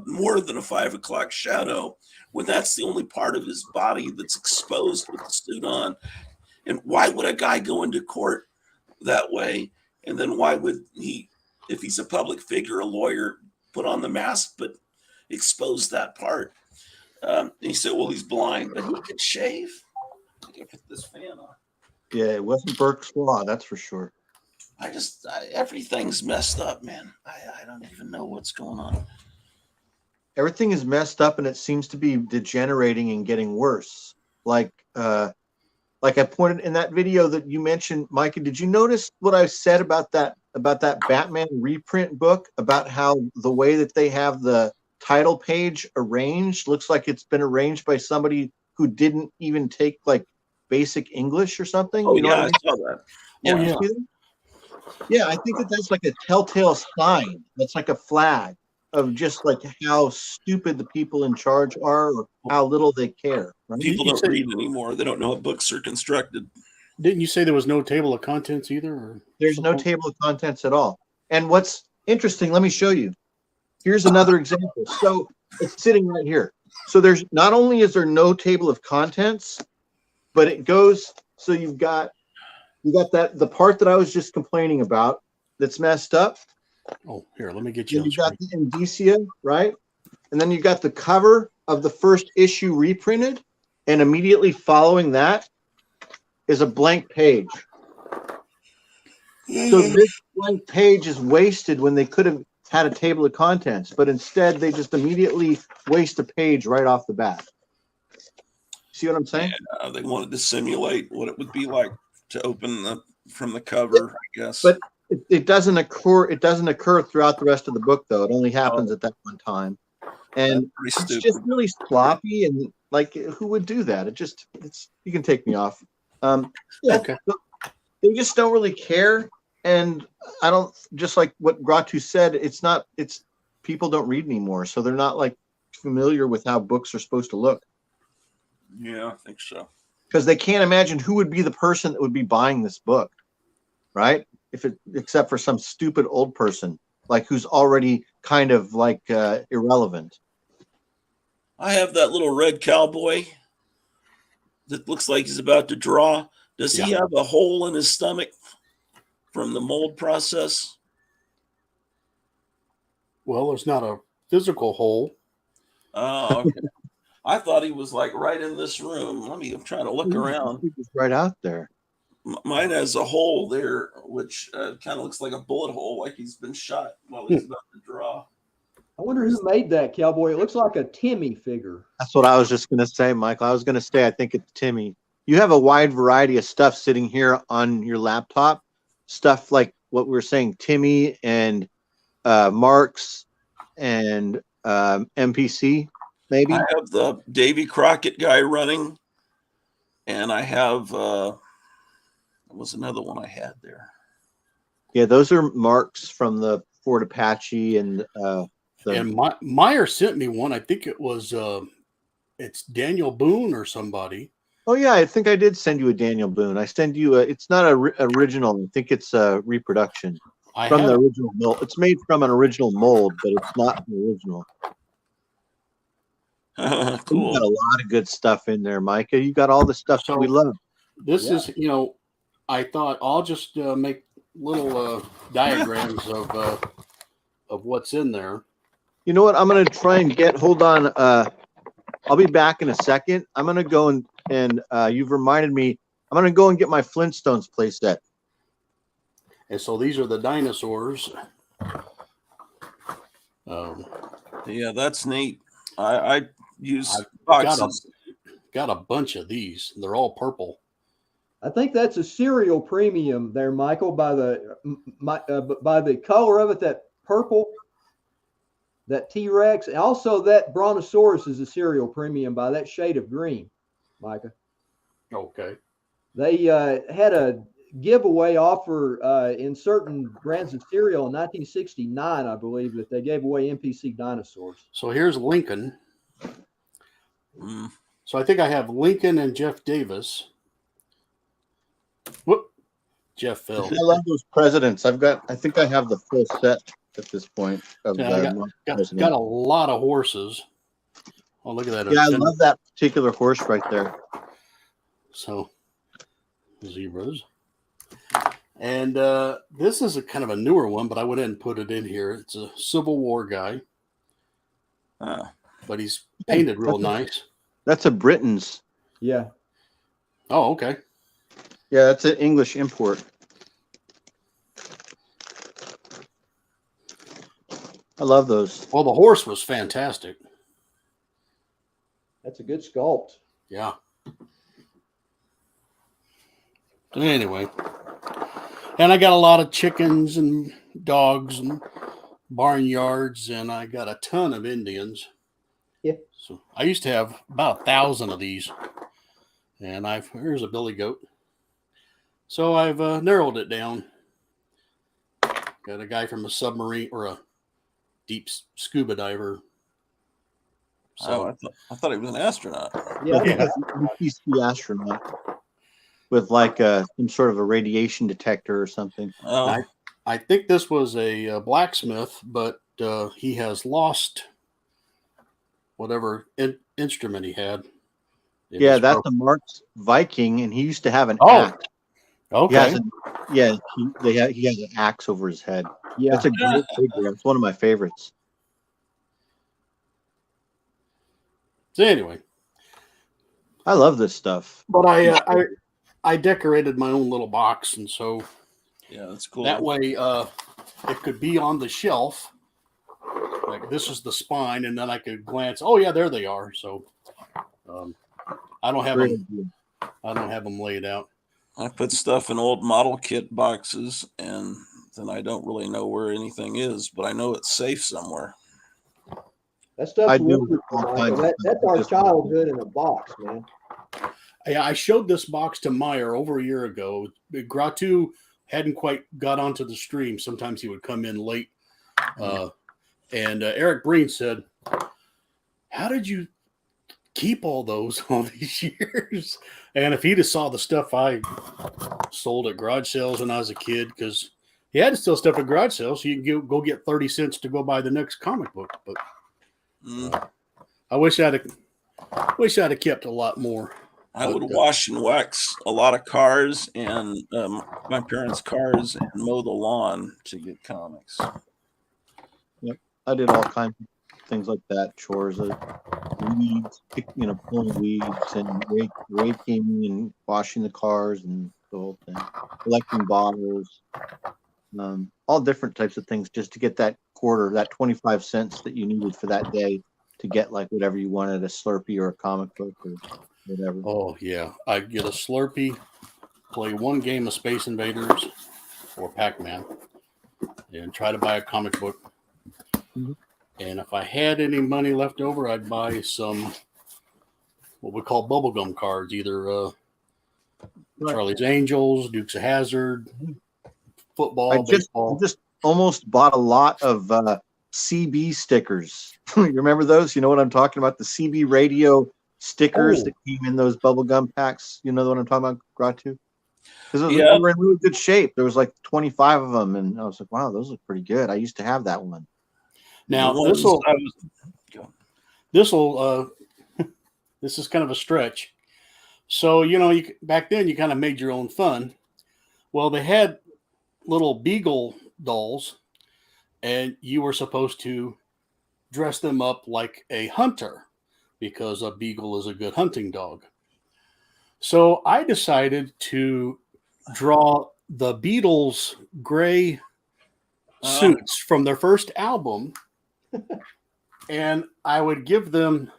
[SPEAKER 1] more than a 5 o'clock shadow when that's the only part of his body that's exposed with the suit on. And why would a guy go into court that way? And then why would he, if he's a public figure, a lawyer, put on the mask but expose that part? And he said, well, he's blind, but he could shave. I gotta put this fan on.
[SPEAKER 5] Yeah, it wasn't Burke's Law, that's for sure.
[SPEAKER 1] Everything's messed up, man. I don't even know what's going on.
[SPEAKER 5] Everything is messed up, and it seems to be degenerating and getting worse. Like I pointed in that video that you mentioned, Micah. Did you notice what I said about that Batman reprint book, about how the way that they have the title page arranged looks like it's been arranged by somebody who didn't even take like basic English or something?
[SPEAKER 1] Oh, I saw that.
[SPEAKER 5] Yeah. Yeah, I think that's like a telltale sign. That's like a flag of just like how stupid the people in charge are, or how little they care. Right?
[SPEAKER 1] People don't read anymore. They don't know how books are constructed.
[SPEAKER 3] Didn't you say there was no table of contents either? Or
[SPEAKER 5] there's no table of contents at all. And what's interesting, let me show you. Here's another example. So it's sitting right here. So there's not only is there no table of contents, but it goes, so you got the part that I was just complaining about that's messed up.
[SPEAKER 3] Oh, here, let me get you.
[SPEAKER 5] You got the indicia, right? And then you got the cover of the first issue reprinted, and immediately following that is a blank page. So this blank page is wasted when they could have had a table of contents, but instead they just immediately waste a page right off the bat. See what I'm saying?
[SPEAKER 1] Yeah, they wanted to simulate what it would be like to open from the cover, I guess.
[SPEAKER 5] But it doesn't occur. It doesn't occur throughout the rest of the book, though. It only happens at that one time. and
[SPEAKER 1] pretty
[SPEAKER 5] it's
[SPEAKER 1] stupid.
[SPEAKER 5] just really sloppy, and like who would do that? It's you can take me off. Yeah,
[SPEAKER 3] Okay.
[SPEAKER 5] they just don't really care, and I don't, just like what Gratu said, it's people don't read anymore, so they're not like familiar with how books are supposed to look,
[SPEAKER 1] Yeah, I think so.
[SPEAKER 5] because they can't imagine who would be the person that would be buying this book, right? Except for some stupid old person, like who's already kind of like irrelevant.
[SPEAKER 1] I have that little red cowboy that looks like he's about to draw. Does he have a hole in his stomach from the mold process?
[SPEAKER 3] Well, there's not a physical hole.
[SPEAKER 1] Oh, okay. I thought he was like right in this room. I'm trying to look around.
[SPEAKER 5] He was right out there.
[SPEAKER 1] Mine has a hole there, which kind of looks like a bullet hole, like he's been shot while he's about to draw.
[SPEAKER 2] I wonder who made that cowboy. It looks like a Timmy figure.
[SPEAKER 5] That's what I was just going to say, Michael. I was going to say, I think it's Timmy. You have a wide variety of stuff sitting here on your laptop. Stuff like what we were saying, Timmy and Marks and MPC, maybe.
[SPEAKER 1] I have the Davy Crockett guy running, and I have there was another one I had there.
[SPEAKER 5] Yeah, those are Marks from the Ford Apache and
[SPEAKER 3] And Meyer sent me one. I think it was it's Daniel Boone or somebody.
[SPEAKER 5] Oh yeah, I think I did send you a Daniel Boone. I send you it's not a original. I think it's a reproduction from the original mold. It's made from an original mold, but it's not the original.
[SPEAKER 1] Cool.
[SPEAKER 5] You got a lot of good stuff in there, Micah. You got all the stuff that we love.
[SPEAKER 3] This is, I thought I'll just make little diagrams of what's in there.
[SPEAKER 5] You know what? I'm going to try and hold on. I'll be back in a second. I'm going to go and you've reminded me, I'm going to go and get my Flintstones play set.
[SPEAKER 3] And so these are the dinosaurs.
[SPEAKER 1] Yeah, that's neat. I use
[SPEAKER 3] I've
[SPEAKER 1] boxes.
[SPEAKER 3] Got a bunch of these. They're all purple.
[SPEAKER 2] I think that's a cereal premium there, Michael, by the color of it, that purple, that T-Rex. Also, that Brontosaurus is a cereal premium by that shade of green, Micah.
[SPEAKER 3] Okay.
[SPEAKER 2] They had a giveaway offer in certain brands of cereal in 1969, I believe, that they gave away NPC dinosaurs.
[SPEAKER 3] So here's Lincoln. So I think I have Lincoln and Jeff Davis. Whoop. Jeff fell.
[SPEAKER 5] I love those presidents. I think I have the full set at this point. Of
[SPEAKER 3] I got a lot of horses. Oh, look at that.
[SPEAKER 5] Yeah, I love that particular horse right there.
[SPEAKER 3] So, zebras. And this is a kind of a newer one, but I went ahead and put it in here. It's a Civil War guy. But he's painted real nice.
[SPEAKER 5] That's a Britain's.
[SPEAKER 2] Yeah.
[SPEAKER 3] Oh, okay.
[SPEAKER 5] Yeah, that's an English import. I love those.
[SPEAKER 3] Well, the horse was fantastic.
[SPEAKER 2] That's a good sculpt.
[SPEAKER 3] Yeah. Anyway. And I got a lot of chickens and dogs and barnyards, and I got a ton of Indians.
[SPEAKER 2] Yeah.
[SPEAKER 3] So I used to have about 1,000 of these. And here's a billy goat. So I've narrowed it down. Got a guy from a submarine or a deep scuba diver. So
[SPEAKER 1] I thought he was an astronaut.
[SPEAKER 2] Yeah.
[SPEAKER 5] He's the astronaut with like some sort of a radiation detector or something.
[SPEAKER 3] I think this was a blacksmith, but he has lost whatever instrument he had.
[SPEAKER 5] Yeah, that's a Mark's Viking, and he used to have an axe.
[SPEAKER 3] Okay.
[SPEAKER 5] He has an axe over his head.
[SPEAKER 2] Yeah.
[SPEAKER 5] That's a great figure. It's one of my favorites.
[SPEAKER 3] So anyway,
[SPEAKER 5] I love this stuff.
[SPEAKER 3] but I decorated my own little box, and so
[SPEAKER 1] Yeah, that's cool.
[SPEAKER 3] that way it could be on the shelf. Like this is the spine, and then I could glance. Oh yeah, there they are. So I don't have them. I don't have them laid out.
[SPEAKER 1] I put stuff in old model kit boxes, and then I don't really know where anything is, but I know it's safe somewhere.
[SPEAKER 2] That stuff's
[SPEAKER 5] I do
[SPEAKER 2] wonderful,
[SPEAKER 5] all
[SPEAKER 2] Michael.
[SPEAKER 5] kinds of
[SPEAKER 2] That's
[SPEAKER 5] stuff.
[SPEAKER 2] our
[SPEAKER 5] Just-
[SPEAKER 2] childhood in a box, man.
[SPEAKER 3] Yeah, I showed this box to Meyer over a year ago. Gratu hadn't quite got onto the stream. Sometimes he would come in late. And Eric Breen said, "How did you keep all those all these years?" And if he'd have saw the stuff I sold at garage sales when I was a kid, because he had to sell stuff at garage sales, so you can go get 30 cents to go buy the next comic book. But I wish I'd have kept a lot more.
[SPEAKER 1] I would wash and wax a lot of cars and my parents' cars and mow the lawn to get comics.
[SPEAKER 5] I did all kinds of things like that, chores, weeds, pulling weeds and raking and washing the cars and the whole thing, collecting bottles, all different types of things just to get that quarter, that 25 cents that you needed for that day to get like whatever you wanted, a Slurpee or a comic book or whatever.
[SPEAKER 3] Oh, yeah. I'd get a Slurpee, play one game of Space Invaders or Pac-Man, and try to buy a comic book.
[SPEAKER 5] Mm-hmm.
[SPEAKER 3] And if I had any money left over, I'd buy some what we call bubblegum cards, either Charlie's Angels, Dukes of Hazzard, football, baseball.
[SPEAKER 5] I just almost bought a lot of CB stickers. You remember those? You know what I'm talking about? The CB radio stickers that came in those bubblegum packs. You know what I'm talking about, Gratu? Because they were in really good shape. There was like 25 of them, and I was like, wow, those look pretty good. I used to have that one.
[SPEAKER 3] Now this is kind of a stretch. So back then you kind of made your own fun. Well, they had little beagle dolls, and you were supposed to dress them up like a hunter because a beagle is a good hunting dog. So I decided to draw the Beatles gray suits from their first album, and I would give them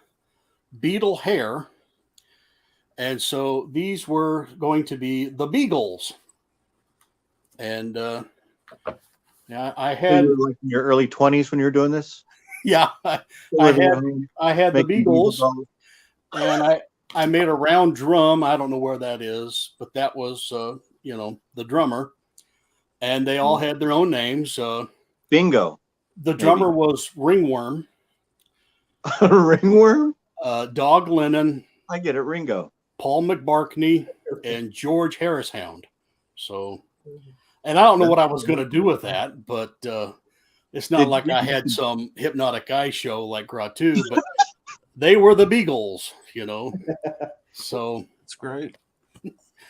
[SPEAKER 3] beetle hair. And so these were going to be the Beagles. And I had,
[SPEAKER 5] you were like in your early 20s when you were doing this.
[SPEAKER 3] Yeah, I had the Beagles, and I made a round drum. I don't know where that is, but that was the drummer, and they all had their own names.
[SPEAKER 5] Bingo.
[SPEAKER 3] The drummer was Ringworm.
[SPEAKER 5] Ringworm?
[SPEAKER 3] Dog Lennon.
[SPEAKER 5] I get it, Ringo.
[SPEAKER 3] Paul McBarkney and George Harris Hound. So, and I don't know what I was going to do with that, but it's not like I had some hypnotic eye show like Gratu, but they were the Beagles, So
[SPEAKER 1] it's great.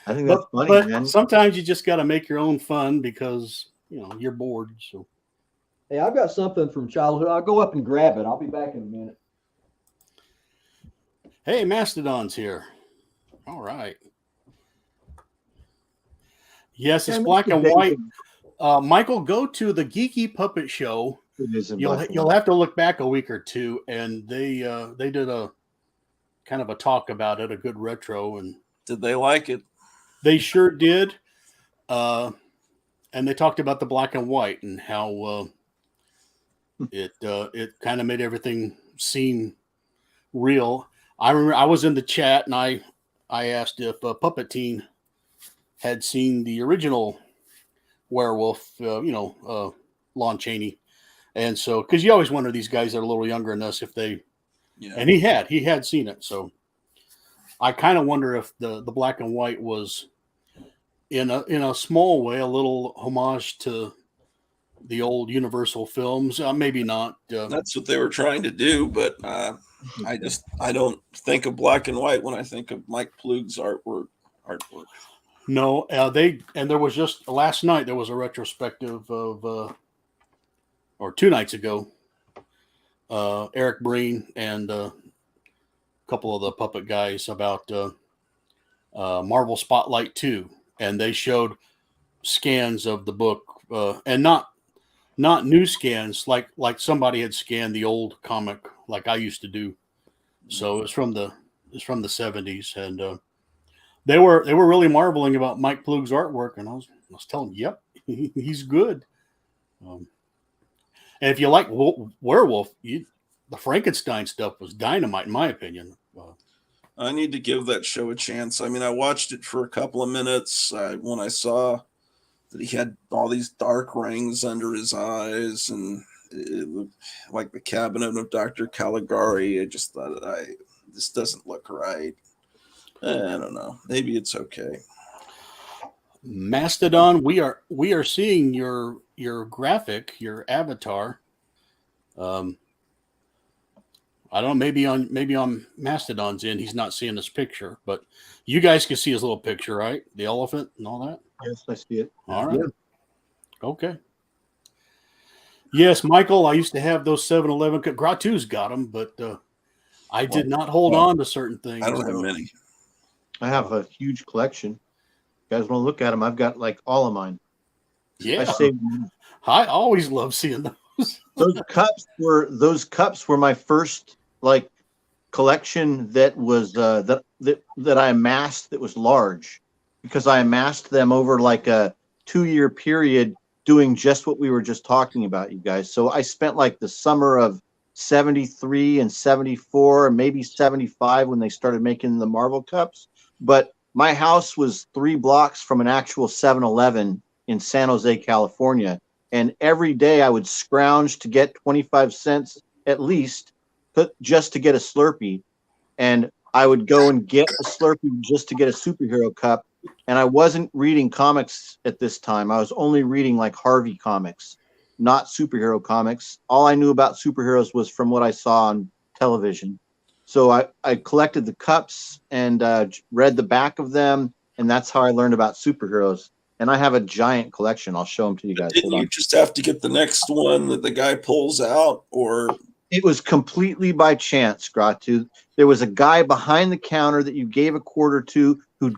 [SPEAKER 5] I think that's funny,
[SPEAKER 3] but
[SPEAKER 5] man.
[SPEAKER 3] Sometimes you just got to make your own fun because you're bored. So,
[SPEAKER 2] hey, I've got something from childhood. I'll go up and grab it. I'll be back in a minute.
[SPEAKER 3] Hey, Mastodon's here. All right. Yes, it's black and white. Michael, go to the Geeky Puppet Show. You'll have to look back a week or two, and they did a kind of a talk about it, a good retro, and
[SPEAKER 1] did they like it?
[SPEAKER 3] They sure did. And they talked about the black and white and how it kind of made everything seem real. I remember I was in the chat and I asked if Puppet Teen had seen the original werewolf, Lon Chaney. And so, because you always wonder, these guys that are a little younger than us, if they, and he had seen it. So I kind of wonder if the black and white was in a small way, a little homage to the old Universal films. Maybe not.
[SPEAKER 1] That's what they were trying to do, but I don't think of black and white when I think of Mike Plug's artwork.
[SPEAKER 3] No, there was just last night there was a retrospective of, or 2 nights ago, Eric Breen and a couple of the puppet guys about Marvel Spotlight 2, and they showed scans of the book, and not new scans like somebody had scanned the old comic like I used to do. So it's from the 70s, and they were really marveling about Mike Plug's artwork, and I was telling them, yep, he's good. And if you like werewolf, the Frankenstein stuff was dynamite, in my opinion.
[SPEAKER 1] I need to give that show a chance. I mean, I watched it for a couple of minutes when I saw that he had all these dark rings under his eyes, and it looked like the cabinet of Dr. Caligari. I just thought, this doesn't look right. I don't know. Maybe it's okay.
[SPEAKER 3] Mastodon, we are seeing your graphic, your avatar. I don't know, maybe on Mastodon's end, he's not seeing this picture, but you guys can see his little picture, right? The elephant and all that.
[SPEAKER 5] Yes, I see it.
[SPEAKER 3] All right. Yeah. Okay. Yes, Michael, I used to have those 7-Eleven. Gratu's got them, but I did not hold on to certain things.
[SPEAKER 1] I don't have many.
[SPEAKER 5] I have a huge collection. You guys want to look at them? I've got like all of mine.
[SPEAKER 3] Yeah. I always love seeing those.
[SPEAKER 5] Those cups were my first like collection that was that I amassed that was large, because I amassed them over like a 2-year period doing just what we were just talking about, you guys. So I spent like the summer of 73 and 74 and maybe 75 when they started making the Marvel cups. But my house was 3 blocks from an actual 7-Eleven in San Jose, California. And every day I would scrounge to get 25 cents at least, just to get a Slurpee. And I would go and get a Slurpee just to get a superhero cup. And I wasn't reading comics at this time. I was only reading like Harvey comics, not superhero comics. All I knew about superheroes was from what I saw on television. So I collected the cups and read the back of them. And that's how I learned about superheroes. And I have a giant collection. I'll show them to you guys.
[SPEAKER 1] Didn't you just have to get the next one that the guy pulls out, or?
[SPEAKER 5] It was completely by chance, Gratu. There was a guy behind the counter that you gave a quarter to who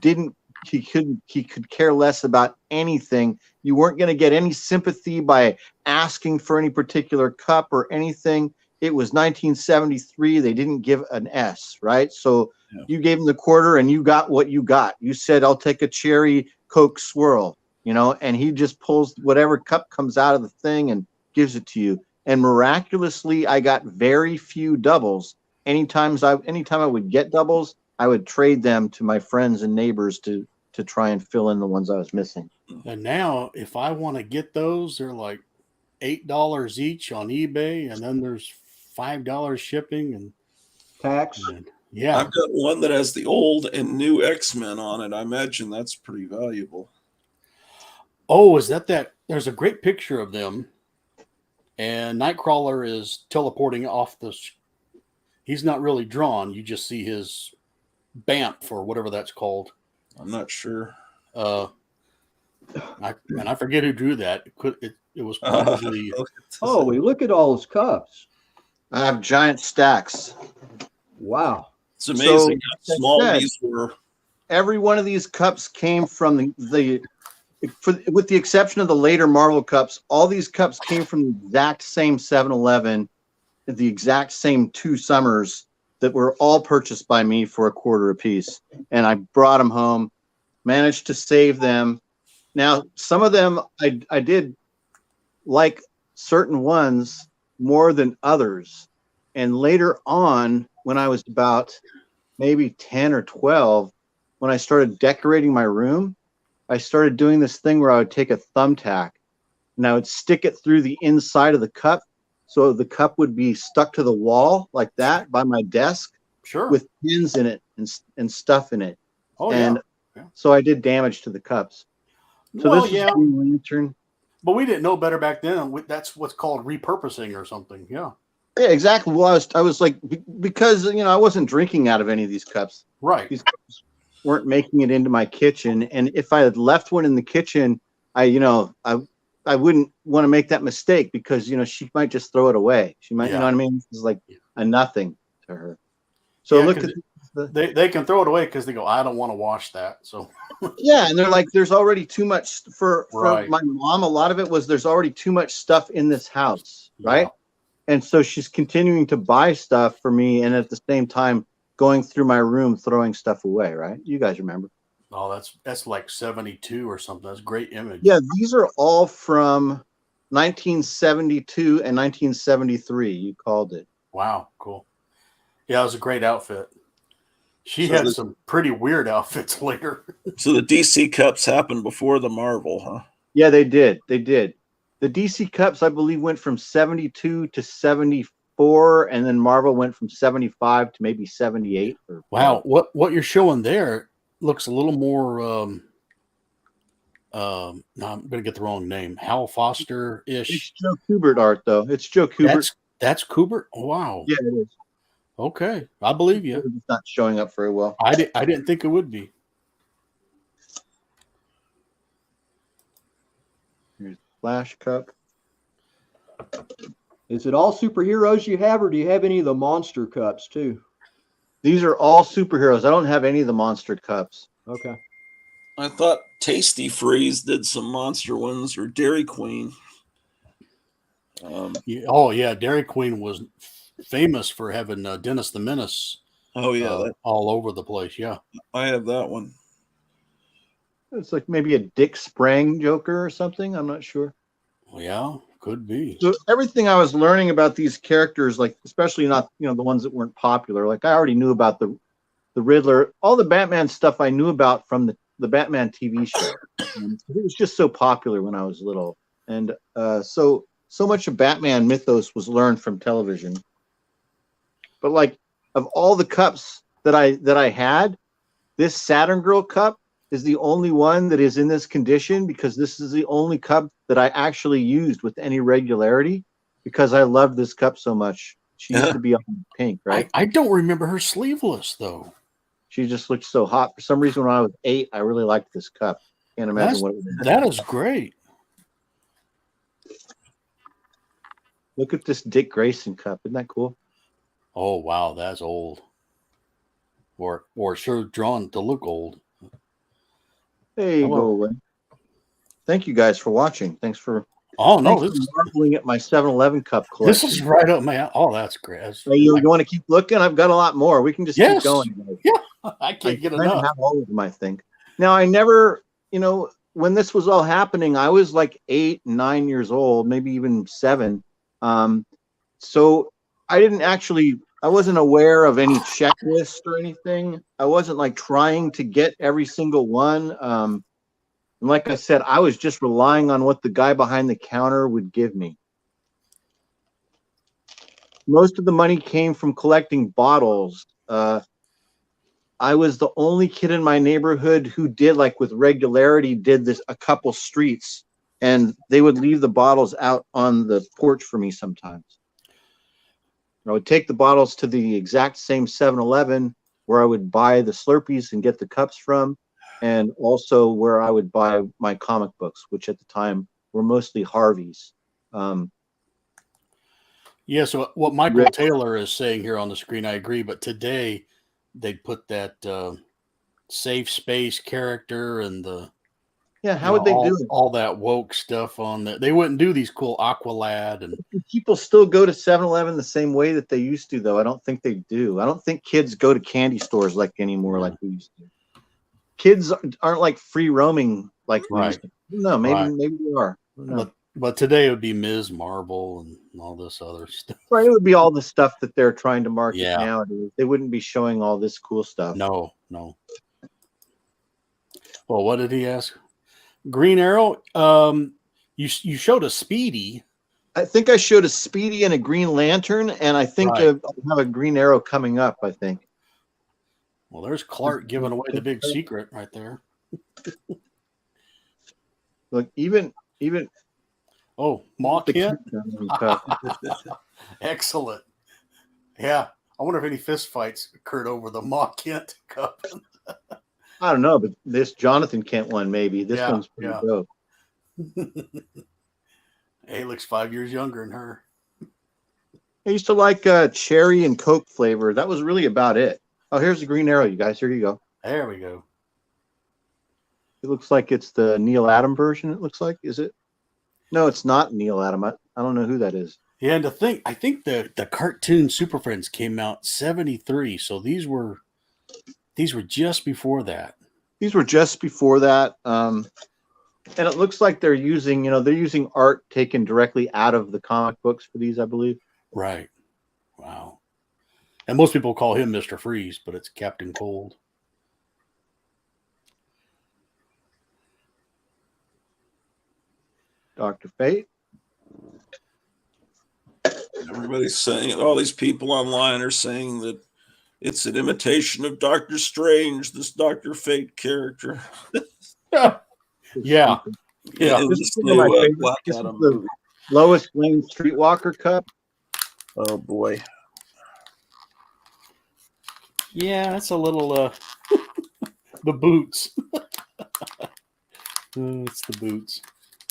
[SPEAKER 5] he could care less about anything. You weren't going to get any sympathy by asking for any particular cup or anything. It was 1973. They didn't give an S, right? So yeah. You gave him the quarter and you got what you got. You said, I'll take a cherry Coke swirl, and he just pulls whatever cup comes out of the thing and gives it to you. And miraculously, I got very few doubles. Anytime I would get doubles, I would trade them to my friends and neighbors to try and fill in the ones I was missing.
[SPEAKER 3] And now, if I want to get those, they're like $8 each on eBay, and then there's $5 shipping and
[SPEAKER 2] tax.
[SPEAKER 3] Yeah,
[SPEAKER 1] I've got one that has the old and new X-Men on it. I imagine that's pretty valuable.
[SPEAKER 3] Oh, is that? There's a great picture of them, and Nightcrawler is teleporting off the. He's not really drawn. You just see his BAMF or whatever that's called.
[SPEAKER 1] I'm not sure.
[SPEAKER 3] I forget who drew that. It was probably.
[SPEAKER 2] We look at all his cups.
[SPEAKER 5] I have giant stacks.
[SPEAKER 2] Wow.
[SPEAKER 1] It's amazing how small these were.
[SPEAKER 5] Every one of these cups came from with the exception of the later Marvel cups, all these cups came from the exact same 7-Eleven, the exact same 2 summers that were all purchased by me for a quarter a piece. And I brought them home, managed to save them. Now, some of them I did like certain ones more than others. And later on, when I was about maybe 10 or 12, when I started decorating my room, I started doing this thing where I would take a thumbtack and I would stick it through the inside of the cup. So the cup would be stuck to the wall like that by my desk,
[SPEAKER 3] sure,
[SPEAKER 5] with pins in it and stuff in it.
[SPEAKER 3] Oh,
[SPEAKER 5] and
[SPEAKER 3] yeah.
[SPEAKER 5] So I did damage to the cups. So
[SPEAKER 3] well,
[SPEAKER 5] this is Green Lantern.
[SPEAKER 3] But we didn't know better back then. That's what's called repurposing or something. Yeah.
[SPEAKER 5] Yeah, exactly. Well, I was like, because I wasn't drinking out of any of these cups.
[SPEAKER 3] Right.
[SPEAKER 5] These cups weren't making it into my kitchen, and if I had left one in the kitchen, I wouldn't want to make that mistake because she might just throw it away. She might, you know what I mean? It's like a nothing to her. So look at
[SPEAKER 3] they can throw it away because they go, I don't want to wash that. So
[SPEAKER 5] yeah, and they're like, there's already too much for my mom. A lot of it was there's already too much stuff in this house, right? Yeah. And so she's continuing to buy stuff for me, and at the same time going through my room throwing stuff away, right? You guys remember?
[SPEAKER 3] Oh, that's like 72 or something. That's a great image.
[SPEAKER 5] Yeah, these are all from 1972 and 1973. You called it.
[SPEAKER 3] Wow, cool. Yeah, it was a great outfit. She
[SPEAKER 1] So
[SPEAKER 3] had
[SPEAKER 1] the-
[SPEAKER 3] some pretty weird outfits later.
[SPEAKER 1] So the DC Cups happened before the Marvel, huh?
[SPEAKER 5] Yeah, they did. They did. The DC Cups, I believe, went from 72 to 74, and then Marvel went from 75 to maybe 78.
[SPEAKER 3] Wow, what you're showing there looks a little more. No, I'm going to get the wrong name. Hal Foster
[SPEAKER 5] It's
[SPEAKER 3] ish.
[SPEAKER 5] Joe Kubert art, though. It's Joe Kubert.
[SPEAKER 3] That's Kubert. Wow.
[SPEAKER 5] Yeah, it is.
[SPEAKER 3] Okay, I believe you.
[SPEAKER 5] It's not showing up very well.
[SPEAKER 3] I didn't think it would be.
[SPEAKER 5] Here's Flash Cup.
[SPEAKER 2] Is it all superheroes you have, or do you have any of the monster cups too?
[SPEAKER 5] These are all superheroes. I don't have any of the monster cups.
[SPEAKER 2] Okay.
[SPEAKER 1] I thought Tasty Freeze did some monster ones, or Dairy Queen.
[SPEAKER 3] Yeah, oh yeah, Dairy Queen was famous for having Dennis the Menace.
[SPEAKER 1] Oh yeah,
[SPEAKER 3] all over the place. Yeah,
[SPEAKER 1] I have that one.
[SPEAKER 5] It's like maybe a Dick Sprang Joker or something. I'm not sure.
[SPEAKER 3] Yeah, could be.
[SPEAKER 5] So everything I was learning about these characters, like especially not the ones that weren't popular. Like I already knew about the Riddler, all the Batman stuff I knew about from the Batman TV show. It was just so popular when I was little, and so much of Batman mythos was learned from television. But like of all the cups that I had, this Saturn Girl cup is the only one that is in this condition because this is the only cup that I actually used with any regularity because I loved this cup so much. She used to be on pink, right?
[SPEAKER 3] I don't remember her sleeveless though.
[SPEAKER 5] She just looked so hot. For some reason, when I was 8, I really liked this cup. Can't imagine what it was.
[SPEAKER 3] That is great.
[SPEAKER 5] Look at this Dick Grayson cup. Isn't that cool?
[SPEAKER 3] Oh wow, that's old. Or sure drawn to look old.
[SPEAKER 5] There you go away. Thank you guys for watching. Thanks for marveling at my 7-Eleven cup collection.
[SPEAKER 3] This is right up my. Oh, that's great.
[SPEAKER 5] You want to keep looking? I've got a lot more. We can just keep going.
[SPEAKER 3] Yeah, I can't get enough.
[SPEAKER 5] Have all of them, I think. Now, I never, when this was all happening, I was like 8, 9 years old, maybe even 7. So I wasn't aware of any checklist or anything. I wasn't like trying to get every single one. And like I said, I was just relying on what the guy behind the counter would give me. Most of the money came from collecting bottles. I was the only kid in my neighborhood who did with regularity did this a couple streets, and they would leave the bottles out on the porch for me sometimes. I would take the bottles to the exact same 7-Eleven where I would buy the Slurpees and get the cups from, and also where I would buy my comic books, which at the time were mostly Harvey's.
[SPEAKER 3] Yeah, so what Michael Taylor is saying here on the screen, I agree, but today they'd put that safe space character and the
[SPEAKER 5] how would they do it?
[SPEAKER 3] All that woke stuff on that. They wouldn't do these cool Aqualad and
[SPEAKER 5] people still go to 7-Eleven the same way that they used to, though. I don't think they do. I don't think kids go to candy stores anymore like we used to. Kids aren't like free roaming like we used to. No, maybe they are.
[SPEAKER 3] But today it would be Ms. Marvel and all this other stuff.
[SPEAKER 5] Right, it would be all the stuff that they're trying to market nowadays. They wouldn't be showing all this cool stuff.
[SPEAKER 3] No. Well, what did he ask? Green Arrow. You showed a Speedy.
[SPEAKER 5] I think I showed a Speedy and a Green Lantern, and I think I'll have a Green Arrow coming up. I think.
[SPEAKER 3] Well, there's Clark giving away the big secret right there.
[SPEAKER 5] Look, even.
[SPEAKER 3] Oh, Ma Kent. Excellent. Yeah, I wonder if any fist fights occurred over the Ma Kent cup.
[SPEAKER 5] I don't know, but this Jonathan Kent one, maybe. This one's pretty dope.
[SPEAKER 3] He looks 5 years younger than her.
[SPEAKER 5] I used to like cherry and Coke flavor. That was really about it. Oh, here's the Green Arrow, you guys. Here you go.
[SPEAKER 3] There we go.
[SPEAKER 5] It looks like it's the Neil Adam version, it looks like. Is it? No, it's not Neil Adam. I don't know who that is.
[SPEAKER 3] Yeah, and I think the cartoon Super Friends came out 1973, so these were just before that.
[SPEAKER 5] These were just before that. And it looks like they're using art taken directly out of the comic books for these, I believe.
[SPEAKER 3] Right. Wow. And most people call him Mr. Freeze, but it's Captain Cold.
[SPEAKER 5] Dr. Fate.
[SPEAKER 1] Everybody's saying, all these people online are saying that it's an imitation of Doctor Strange, this Dr. Fate character.
[SPEAKER 3] Yeah. Yeah.
[SPEAKER 1] In
[SPEAKER 5] This
[SPEAKER 1] this
[SPEAKER 5] is one of my
[SPEAKER 1] new
[SPEAKER 5] favorites.
[SPEAKER 1] Black
[SPEAKER 5] This is
[SPEAKER 1] Adam
[SPEAKER 5] the
[SPEAKER 1] movie.
[SPEAKER 5] Lois Lane Streetwalker Cup.
[SPEAKER 1] Oh boy.
[SPEAKER 3] Yeah, that's a little the boots. It's the boots.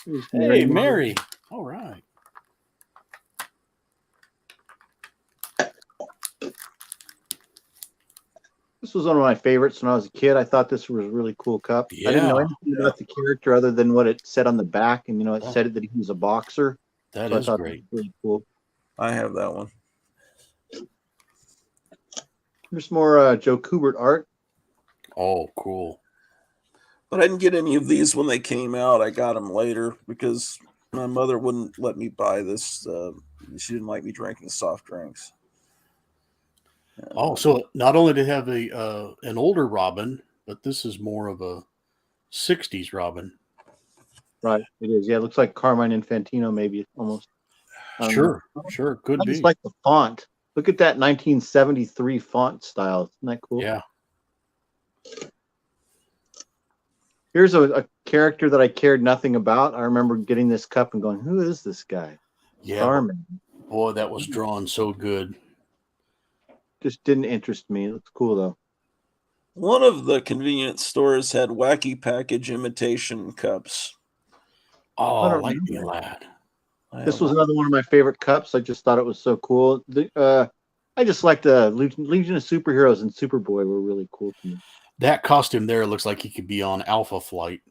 [SPEAKER 5] Here's
[SPEAKER 3] Hey,
[SPEAKER 5] Mary.
[SPEAKER 3] Mary. All right.
[SPEAKER 5] This was one of my favorites when I was a kid. I thought this was a really cool cup. I didn't know
[SPEAKER 3] Yeah.
[SPEAKER 5] anything about the character other than what it said on the back, and it said that he was a boxer.
[SPEAKER 3] That
[SPEAKER 5] So I
[SPEAKER 3] is
[SPEAKER 5] thought
[SPEAKER 3] great.
[SPEAKER 5] that was really cool.
[SPEAKER 1] I have that one.
[SPEAKER 5] Here's more Joe Kubert art.
[SPEAKER 3] Oh, cool.
[SPEAKER 1] But I didn't get any of these when they came out. I got them later because my mother wouldn't let me buy this. She didn't like me drinking soft drinks.
[SPEAKER 3] Oh, so not only did it have an older Robin, but this is more of a 60s Robin.
[SPEAKER 5] Right, it is. Yeah, it looks like Carmine Infantino, maybe almost.
[SPEAKER 3] Sure, sure, could
[SPEAKER 5] I
[SPEAKER 3] be.
[SPEAKER 5] just like the font. Look at that 1973 font style. Isn't that cool?
[SPEAKER 3] Yeah.
[SPEAKER 5] Here's a character that I cared nothing about. I remember getting this cup and going, "Who is this guy?"
[SPEAKER 3] Yeah.
[SPEAKER 5] Carmen.
[SPEAKER 3] Boy, that was drawn so good.
[SPEAKER 5] Just didn't interest me. It looks cool though.
[SPEAKER 1] One of the convenience stores had wacky package imitation cups.
[SPEAKER 3] Oh,
[SPEAKER 5] I don't
[SPEAKER 3] Lightning
[SPEAKER 5] remember.
[SPEAKER 3] Lad.
[SPEAKER 5] This was another one of my favorite cups. I just thought it was so cool. I just liked the Legion of Superheroes and Superboy were really cool to me.
[SPEAKER 3] That costume there looks like he could be on Alpha Flight.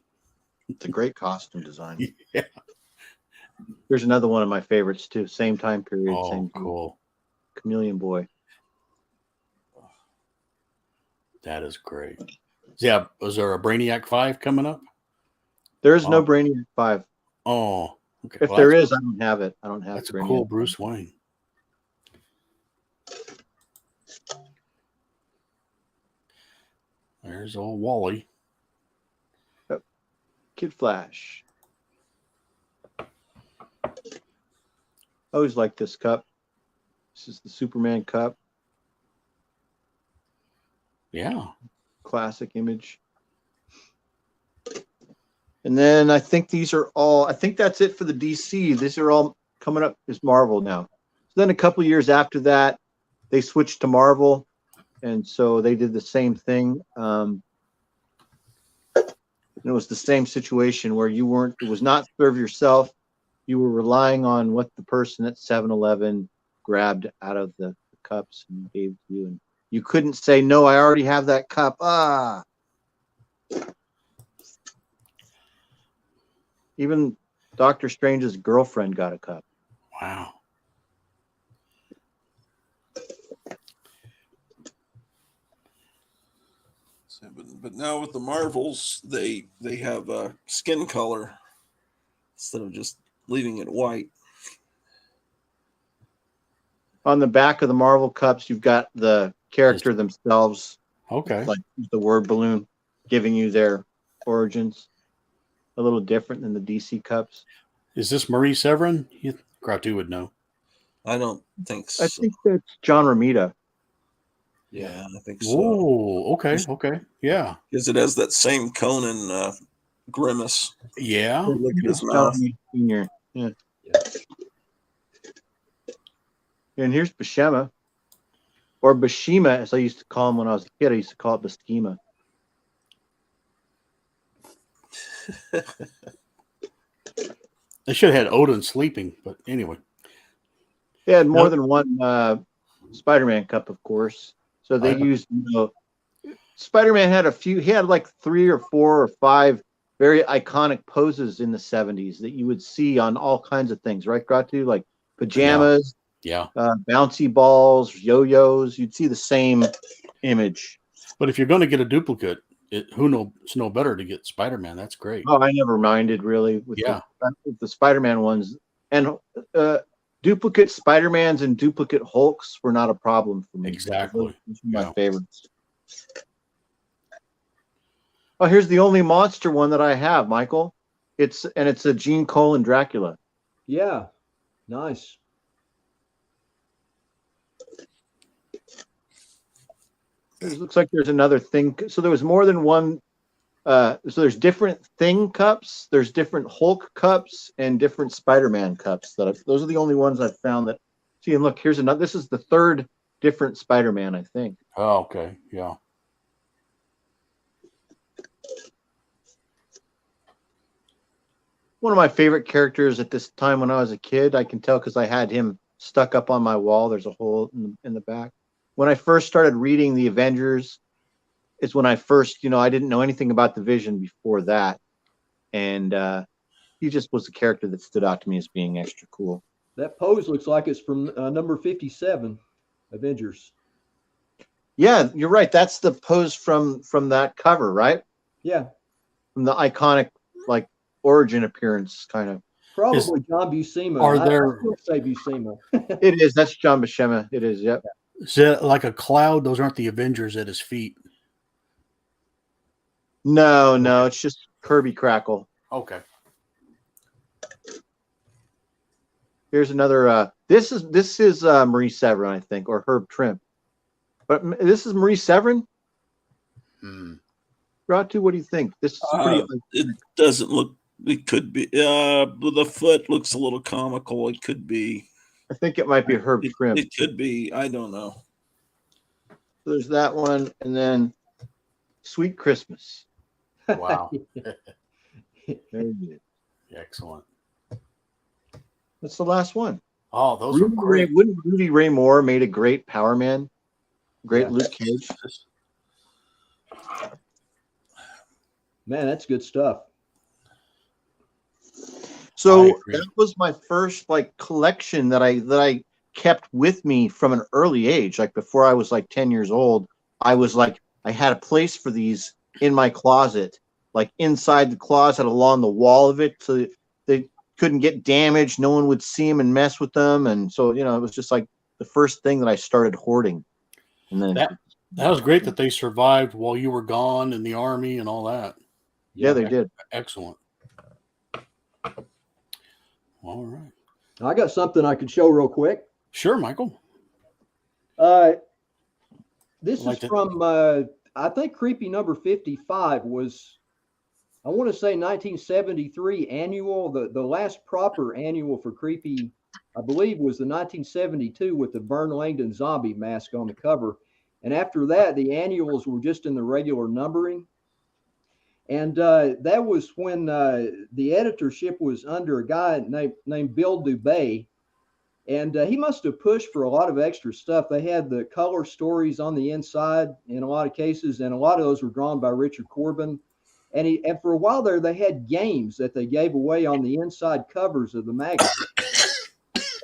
[SPEAKER 5] It's a great costume design.
[SPEAKER 3] Yeah.
[SPEAKER 5] Here's another one of my favorites too. Same time period.
[SPEAKER 3] Oh,
[SPEAKER 5] same
[SPEAKER 3] cool.
[SPEAKER 5] Chameleon Boy.
[SPEAKER 3] That is great. Yeah. Was there a Brainiac 5 coming up?
[SPEAKER 5] There's no
[SPEAKER 3] Oh.
[SPEAKER 5] Brainiac 5.
[SPEAKER 3] Oh, okay.
[SPEAKER 5] If
[SPEAKER 3] Well,
[SPEAKER 5] there is, I don't have it. I don't have
[SPEAKER 3] that's a
[SPEAKER 5] Brainiac.
[SPEAKER 3] cool Bruce Wayne. There's old Wally.
[SPEAKER 5] Kid Flash. I always like this cup. This is the Superman cup.
[SPEAKER 3] Yeah.
[SPEAKER 5] Classic image. And then I think these are all, I think that's it for the DC. These are all coming up as Marvel now. So then a couple years after that, they switched to Marvel. And so they did the same thing. And it was the same situation where you weren't, it was not serve yourself. You were relying on what the person at 7-Eleven grabbed out of the cups and gave to you. And you couldn't say, no, I already have that cup. Ah. Even Doctor Strange's girlfriend got a cup.
[SPEAKER 3] Wow.
[SPEAKER 1] So, but now with the Marvels, they have a skin color instead of just leaving it white.
[SPEAKER 5] On the back of the Marvel cups, you've got the character themselves,
[SPEAKER 3] Okay.
[SPEAKER 5] like the word balloon, giving you their origins. A little different than the DC cups.
[SPEAKER 3] Is this Marie Severin? Gratu would know.
[SPEAKER 1] I don't think so.
[SPEAKER 5] I think that's John Romita.
[SPEAKER 1] Yeah, I think so.
[SPEAKER 3] Oh, okay. Okay. Yeah.
[SPEAKER 1] Because it has that same Conan grimace.
[SPEAKER 3] Yeah.
[SPEAKER 1] Look at his
[SPEAKER 5] John
[SPEAKER 1] mouth.
[SPEAKER 5] Romita Jr. Yeah. And here's Buscema, or Bashima, as I used to call him when I was a kid. I used to call it Buscema.
[SPEAKER 3] They should have had Odin sleeping, but anyway.
[SPEAKER 5] They had more
[SPEAKER 3] Nope.
[SPEAKER 5] than one Spider-Man cup, of course. So they used, Spider-Man had a few. He had like 3 or 4 or 5 very iconic poses in the 70s that you would see on all kinds of things, right, Gratu? Like pajamas,
[SPEAKER 3] Yeah.
[SPEAKER 5] bouncy balls, yo-yos. You'd see the same image.
[SPEAKER 3] But if you're going to get a duplicate, who knows no better to get Spider-Man. That's great.
[SPEAKER 5] Oh, I never minded really with
[SPEAKER 3] Yeah.
[SPEAKER 5] the Spider-Man ones. And duplicate Spider-Mans and duplicate Hulks were not a problem for me.
[SPEAKER 3] Exactly.
[SPEAKER 5] Those are my
[SPEAKER 3] Yeah.
[SPEAKER 5] favorites. Oh, here's the only monster one that I have, Michael. It's a Gene Colan Dracula.
[SPEAKER 2] Yeah, nice.
[SPEAKER 5] It looks like there's another thing. So there was more than one. So there's different Thing cups, there's different Hulk cups, and different Spider-Man cups. Those are the only ones I've found that. See, and look, here's another. This is the third different Spider-Man, I think.
[SPEAKER 3] Oh, okay. Yeah.
[SPEAKER 5] One of my favorite characters at this time when I was a kid. I can tell because I had him stuck up on my wall. There's a hole in the back. When I first started reading the Avengers, it's when I first, I didn't know anything about the Vision before that. And he just was a character that stood out to me as being extra cool.
[SPEAKER 2] That pose looks like it's from number 57, Avengers.
[SPEAKER 5] Yeah, you're right. That's the pose from that cover, right?
[SPEAKER 2] Yeah,
[SPEAKER 5] From the iconic like origin appearance, kind of.
[SPEAKER 2] probably John Buscema.
[SPEAKER 3] Are there?
[SPEAKER 2] I would say Buscema.
[SPEAKER 5] It is. That's John Buscema. It is. Yep.
[SPEAKER 3] Is that like a cloud? Those aren't the Avengers at his feet.
[SPEAKER 5] No, it's just Kirby Crackle.
[SPEAKER 3] Okay.
[SPEAKER 5] Here's another. This is Marie Severin, I think, or Herb Trimp. But this is Marie Severin. Ratu, what do you think? This is pretty.
[SPEAKER 1] It doesn't look. It could be. The foot looks a little comical. It could be.
[SPEAKER 5] I think it might be Herb Trimp.
[SPEAKER 1] It could be. I don't know.
[SPEAKER 5] So there's that one, and then Sweet Christmas.
[SPEAKER 3] Wow.
[SPEAKER 5] Very good.
[SPEAKER 3] Excellent.
[SPEAKER 5] That's the last one.
[SPEAKER 3] Oh, those are great.
[SPEAKER 5] Wouldn't Rudy Ray Moore made a great Power Man? Great Luke Cage.
[SPEAKER 2] Man, that's good stuff.
[SPEAKER 5] So that was my first like collection that I kept with me from an early age. Like before I was like 10 years old, I was like, I had a place for these in my closet, like inside the closet along the wall of it, so they couldn't get damaged. No one would see them and mess with them. And so, it was just like the first thing that I started hoarding. And then
[SPEAKER 3] that was great that they survived while you were gone in the army and all that.
[SPEAKER 5] Yeah, they did.
[SPEAKER 3] Excellent. All right.
[SPEAKER 2] I got something I could show real quick.
[SPEAKER 3] Sure, Michael.
[SPEAKER 2] This
[SPEAKER 3] Like
[SPEAKER 2] is
[SPEAKER 3] that.
[SPEAKER 2] from, I think Creepy number 55 was, I want to say 1973 annual. The last proper annual for Creepy, I believe, was the 1972 with the Vern Langdon zombie mask on the cover. And after that, the annuals were just in the regular numbering. And that was when the editorship was under a guy named Bill Dubay. And he must have pushed for a lot of extra stuff. They had the color stories on the inside in a lot of cases, and a lot of those were drawn by Richard Corbin. And for a while there, they had games that they gave away on the inside covers of the magazine.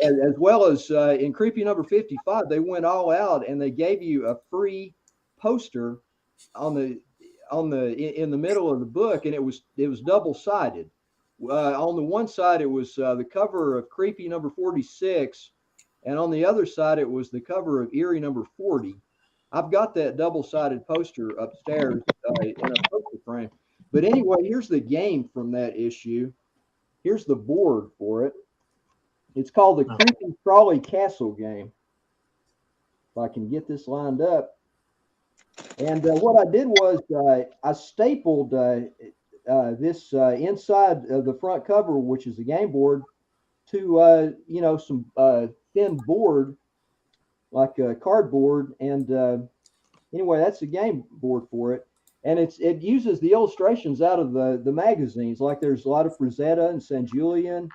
[SPEAKER 2] As well as in Creepy number 55, they went all out and they gave you a free poster in the middle of the book, and it was double-sided. On the one side, it was the cover of Creepy number 46, and on the other side, it was the cover of Eerie number 40. I've got that double-sided poster upstairs in a poster frame. But anyway, here's the game from that issue. Here's the board for it. It's called the Creepy Crawly Castle game. If I can get this lined up. And what I did was I stapled this inside of the front cover, which is the game board, to some thin board, like cardboard. And anyway, that's the game board for it. And it uses the illustrations out of the magazines. Like there's a lot of Frazetta and San Julian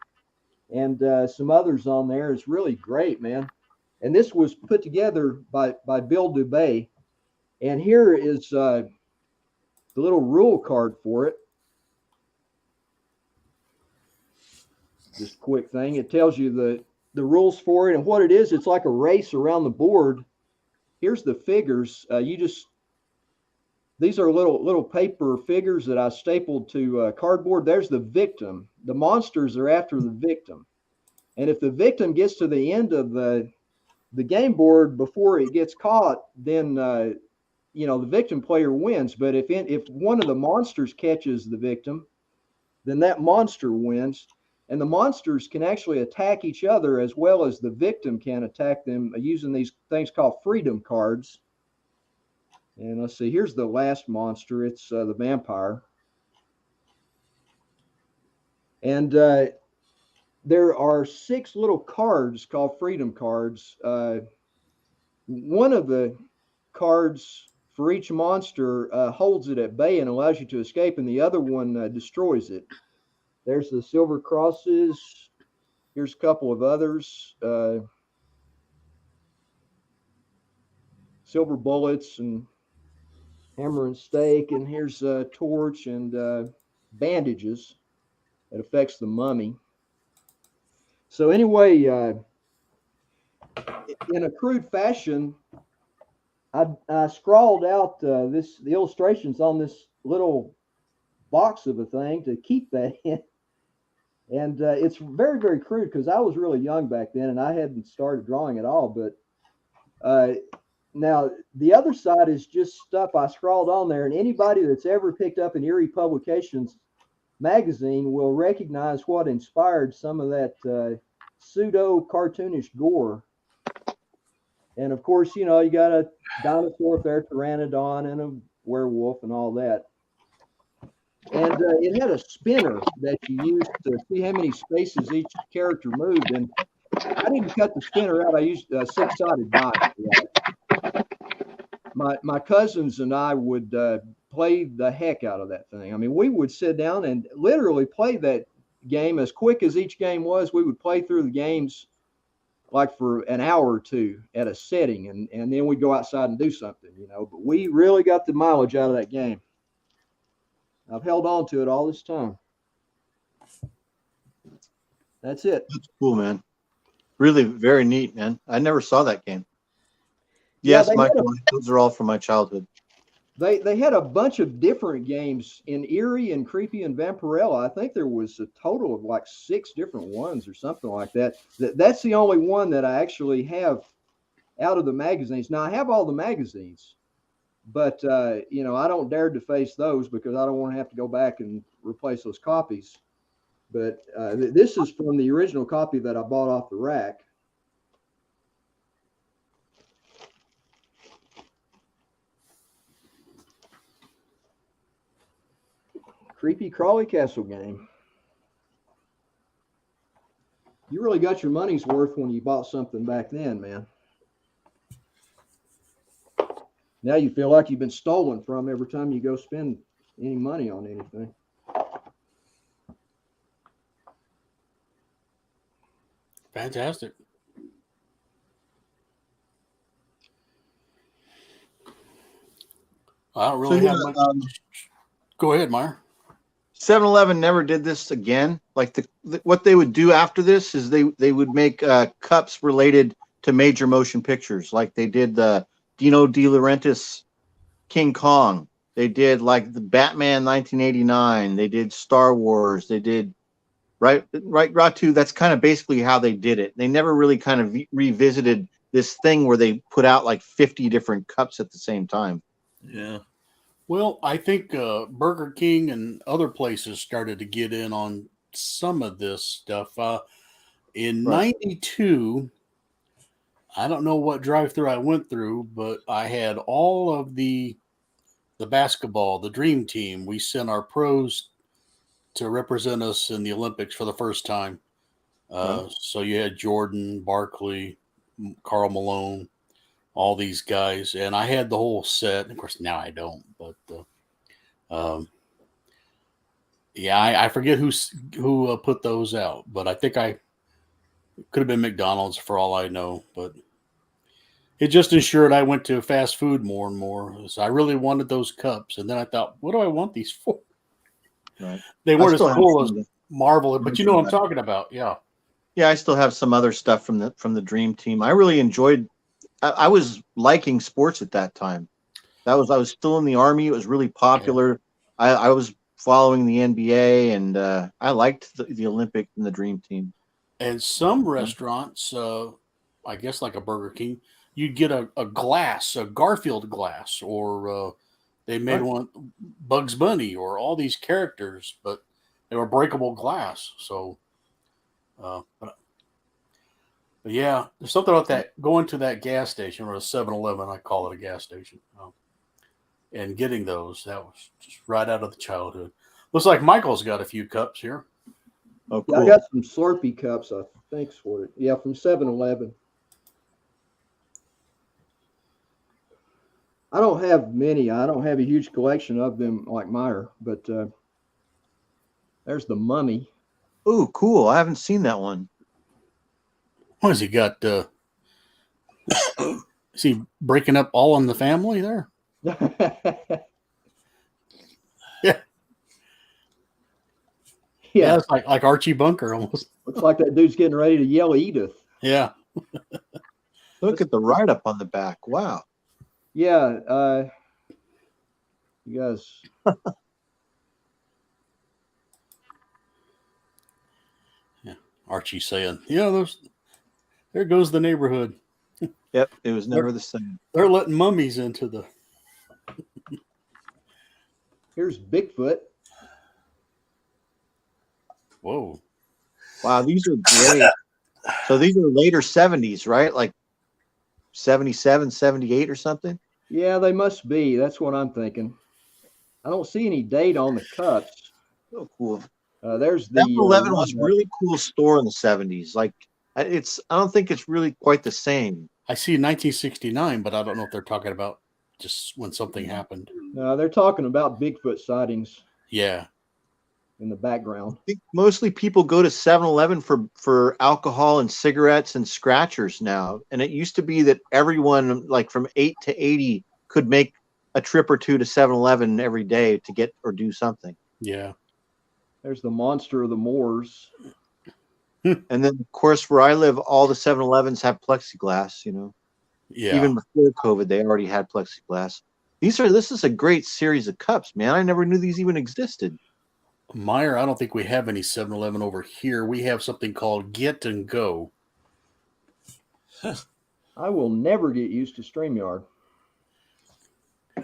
[SPEAKER 2] and some others on there. It's really great, man. And this was put together by Bill Dubay. And here is the little rule card for it. This quick thing. It tells you the rules for it and what it is. It's like a race around the board. Here's the figures. These are little paper figures that I stapled to cardboard. There's the victim. The monsters are after the victim. And if the victim gets to the end of the game board before it gets caught, then the victim player wins. But if one of the monsters catches the victim, then that monster wins. And the monsters can actually attack each other as well as the victim can attack them using these things called freedom cards. And let's see, here's the last monster. It's the vampire. And there are 6 little cards called freedom cards. One of the cards for each monster holds it at bay and allows you to escape, and the other one destroys it. There's the silver crosses. Here's a couple of others. Silver bullets and hammer and stake. And here's a torch and bandages that affects the mummy. So anyway, in a crude fashion, I scrawled out the illustrations on this little box of a thing to keep that in. And it's very, very crude because I was really young back then and I hadn't started drawing at all. But now the other side is just stuff I scrawled on there. And anybody that's ever picked up an Erie Publications magazine will recognize what inspired some of that pseudo cartoonish gore. And of course, you got a dinosaur there, pteranodon, and a werewolf and all that. And it had a spinner that you used to see how many spaces each character moved. And I didn't cut the spinner out. I used a 6-sided die. My cousins and I would play the heck out of that thing. I mean, we would sit down and literally play that game as quick as each game was. We would play through the games like for an hour or two at a setting, and then we'd go outside and do something, But we really got the mileage out of that game. I've held on to it all this time. That's it. That's
[SPEAKER 5] cool, man. Really very neat, man. I never saw that game. Yes, Michael, those are all from my childhood.
[SPEAKER 2] They had a bunch of different games in Erie and Creepy and Vampirella. I think there was a total of like 6 different ones or something like that. That's the only one that I actually have out of the magazines. Now, I have all the magazines, but, I don't dare to face those because I don't want to have to go back and replace those copies. But this is from the original copy that I bought off the rack. Creepy Crawly Castle game. You really got your money's worth when you bought something back then, man. Now you feel like you've been stolen from every time you go spend any money on anything.
[SPEAKER 3] Fantastic. I don't really have much. Go ahead, Meyer.
[SPEAKER 5] 7-Eleven never did this again. Like what they would do after this is they would make cups related to major motion pictures. Like they did the Dino De Laurentiis King Kong. They did like the Batman 1989. They did Star Wars. They did right, Ratu. That's kind of basically how they did it. They never really kind of revisited this thing where they put out like 50 different cups at the same time.
[SPEAKER 1] Yeah.
[SPEAKER 3] Well, I think Burger King and other places started to get in on some of this stuff. In '92, I don't know what drive-through I went through, but I had all of the basketball, the Dream Team. We sent our pros to represent us in the Olympics for the first time. So you had Jordan, Barkley, Karl Malone, all these guys, and I had the whole set. Of course, now I don't, but I forget who put those out, but I think it could have been McDonald's for all I know. But it just ensured I went to fast food more and more. So I really wanted those cups, and then I thought, what do I want these for?
[SPEAKER 5] Right.
[SPEAKER 3] They weren't as cool as Marvel, but you know what I'm talking about. Yeah.
[SPEAKER 5] Yeah, I still have some other stuff from the Dream Team. I really enjoyed. I was liking sports at that time. I was still in the Army. It was really popular. Yeah. I was following the NBA, and I liked the Olympic and the Dream Team.
[SPEAKER 3] And some restaurants, I guess like a Burger King, you'd get a glass, a Garfield glass, or they made
[SPEAKER 2] Right.
[SPEAKER 3] one Bugs Bunny, or all these characters, but they were breakable glass. So, but yeah, there's something about that going to that gas station or a 7-Eleven, I call it a gas station, and getting those. That was just right out of the childhood. Looks like Michael's got a few cups here.
[SPEAKER 5] Oh,
[SPEAKER 2] Yeah, I
[SPEAKER 5] cool.
[SPEAKER 2] got some Slurpee cups, I think, for it. Yeah, from 7-Eleven. I don't have many. I don't have a huge collection of them like Meyer, but there's the Mummy.
[SPEAKER 5] Ooh, cool. I haven't seen that one.
[SPEAKER 3] What has he got? Is he breaking up All in the Family there? Yeah. Yeah, it's like Archie Bunker almost.
[SPEAKER 2] Looks like that dude's getting ready to yell Edith.
[SPEAKER 3] Yeah.
[SPEAKER 5] Look at the write up on the back. Wow.
[SPEAKER 2] Yeah, you guys.
[SPEAKER 3] Yeah. Archie saying, there goes the neighborhood.
[SPEAKER 5] Yep. It was never the same.
[SPEAKER 3] They're letting mummies into the.
[SPEAKER 2] Here's Bigfoot.
[SPEAKER 3] Whoa.
[SPEAKER 5] Wow. These are great. So these are later 70s, right? Like 77, 78 or something?
[SPEAKER 2] Yeah, they must be. That's what I'm thinking. I don't see any date on the cups.
[SPEAKER 5] Oh, cool.
[SPEAKER 2] There's the
[SPEAKER 5] 7-Eleven was really cool store in the 70s. Like I don't think it's really quite the same.
[SPEAKER 3] I see 1969, but I don't know if they're talking about just when something happened.
[SPEAKER 2] they're talking about Bigfoot sightings
[SPEAKER 3] Yeah.
[SPEAKER 2] in the background.
[SPEAKER 5] I think mostly people go to 7-Eleven for alcohol and cigarettes and scratchers now. And it used to be that everyone like from 8 to 80 could make a trip or two to 7-Eleven every day to get or do something.
[SPEAKER 3] Yeah.
[SPEAKER 2] There's the Monster of the Moors.
[SPEAKER 5] And then of course where I live, all the 7-Elevens have plexiglass,
[SPEAKER 3] Yeah.
[SPEAKER 5] Even before COVID, they already had plexiglass. This is a great series of cups, man. I never knew these even existed.
[SPEAKER 3] Meyer, I don't think we have any 7-Eleven over here. We have something called Get and Go.
[SPEAKER 2] I will never get used to StreamYard. I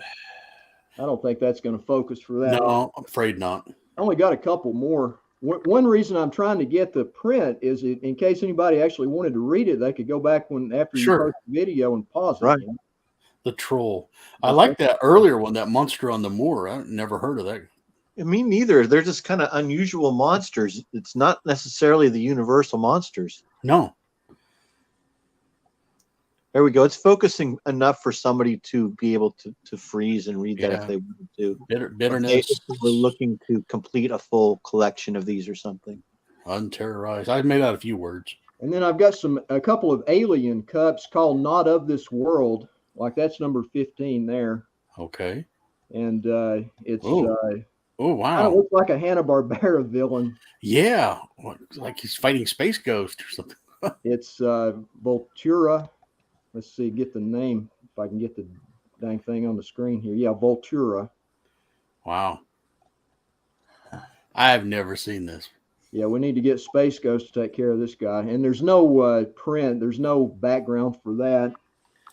[SPEAKER 2] don't think that's going to focus for that.
[SPEAKER 3] No, I'm afraid not.
[SPEAKER 2] I only got a couple more. One reason I'm trying to get the print is in case anybody actually wanted to read it, they could go back after you post the video and pause it.
[SPEAKER 5] Right.
[SPEAKER 3] The Troll. I like that earlier one, that Monster on the Moor. I never heard of that.
[SPEAKER 5] Me neither. They're just kind of unusual monsters. It's not necessarily the universal monsters.
[SPEAKER 3] No.
[SPEAKER 5] There we go. It's focusing enough for somebody to be able to freeze and read that if they wanted to.
[SPEAKER 3] Bitterness.
[SPEAKER 5] If we're looking to complete a full collection of these or something.
[SPEAKER 3] Unterrorized. I made out a few words.
[SPEAKER 2] And then I've got a couple of alien cups called Not of This World. Like that's number 15 there.
[SPEAKER 3] Okay.
[SPEAKER 2] And it's
[SPEAKER 3] oh wow.
[SPEAKER 2] Kind of looks like a Hanna-Barbera villain.
[SPEAKER 3] Yeah. Like he's fighting Space Ghost or something.
[SPEAKER 2] It's Voltura. Let's see, get the name if I can get the dang thing on the screen here. Yeah, Voltura.
[SPEAKER 3] Wow. I've never seen this.
[SPEAKER 2] Yeah, we need to get Space Ghost to take care of this guy. And there's no print. There's no background for that.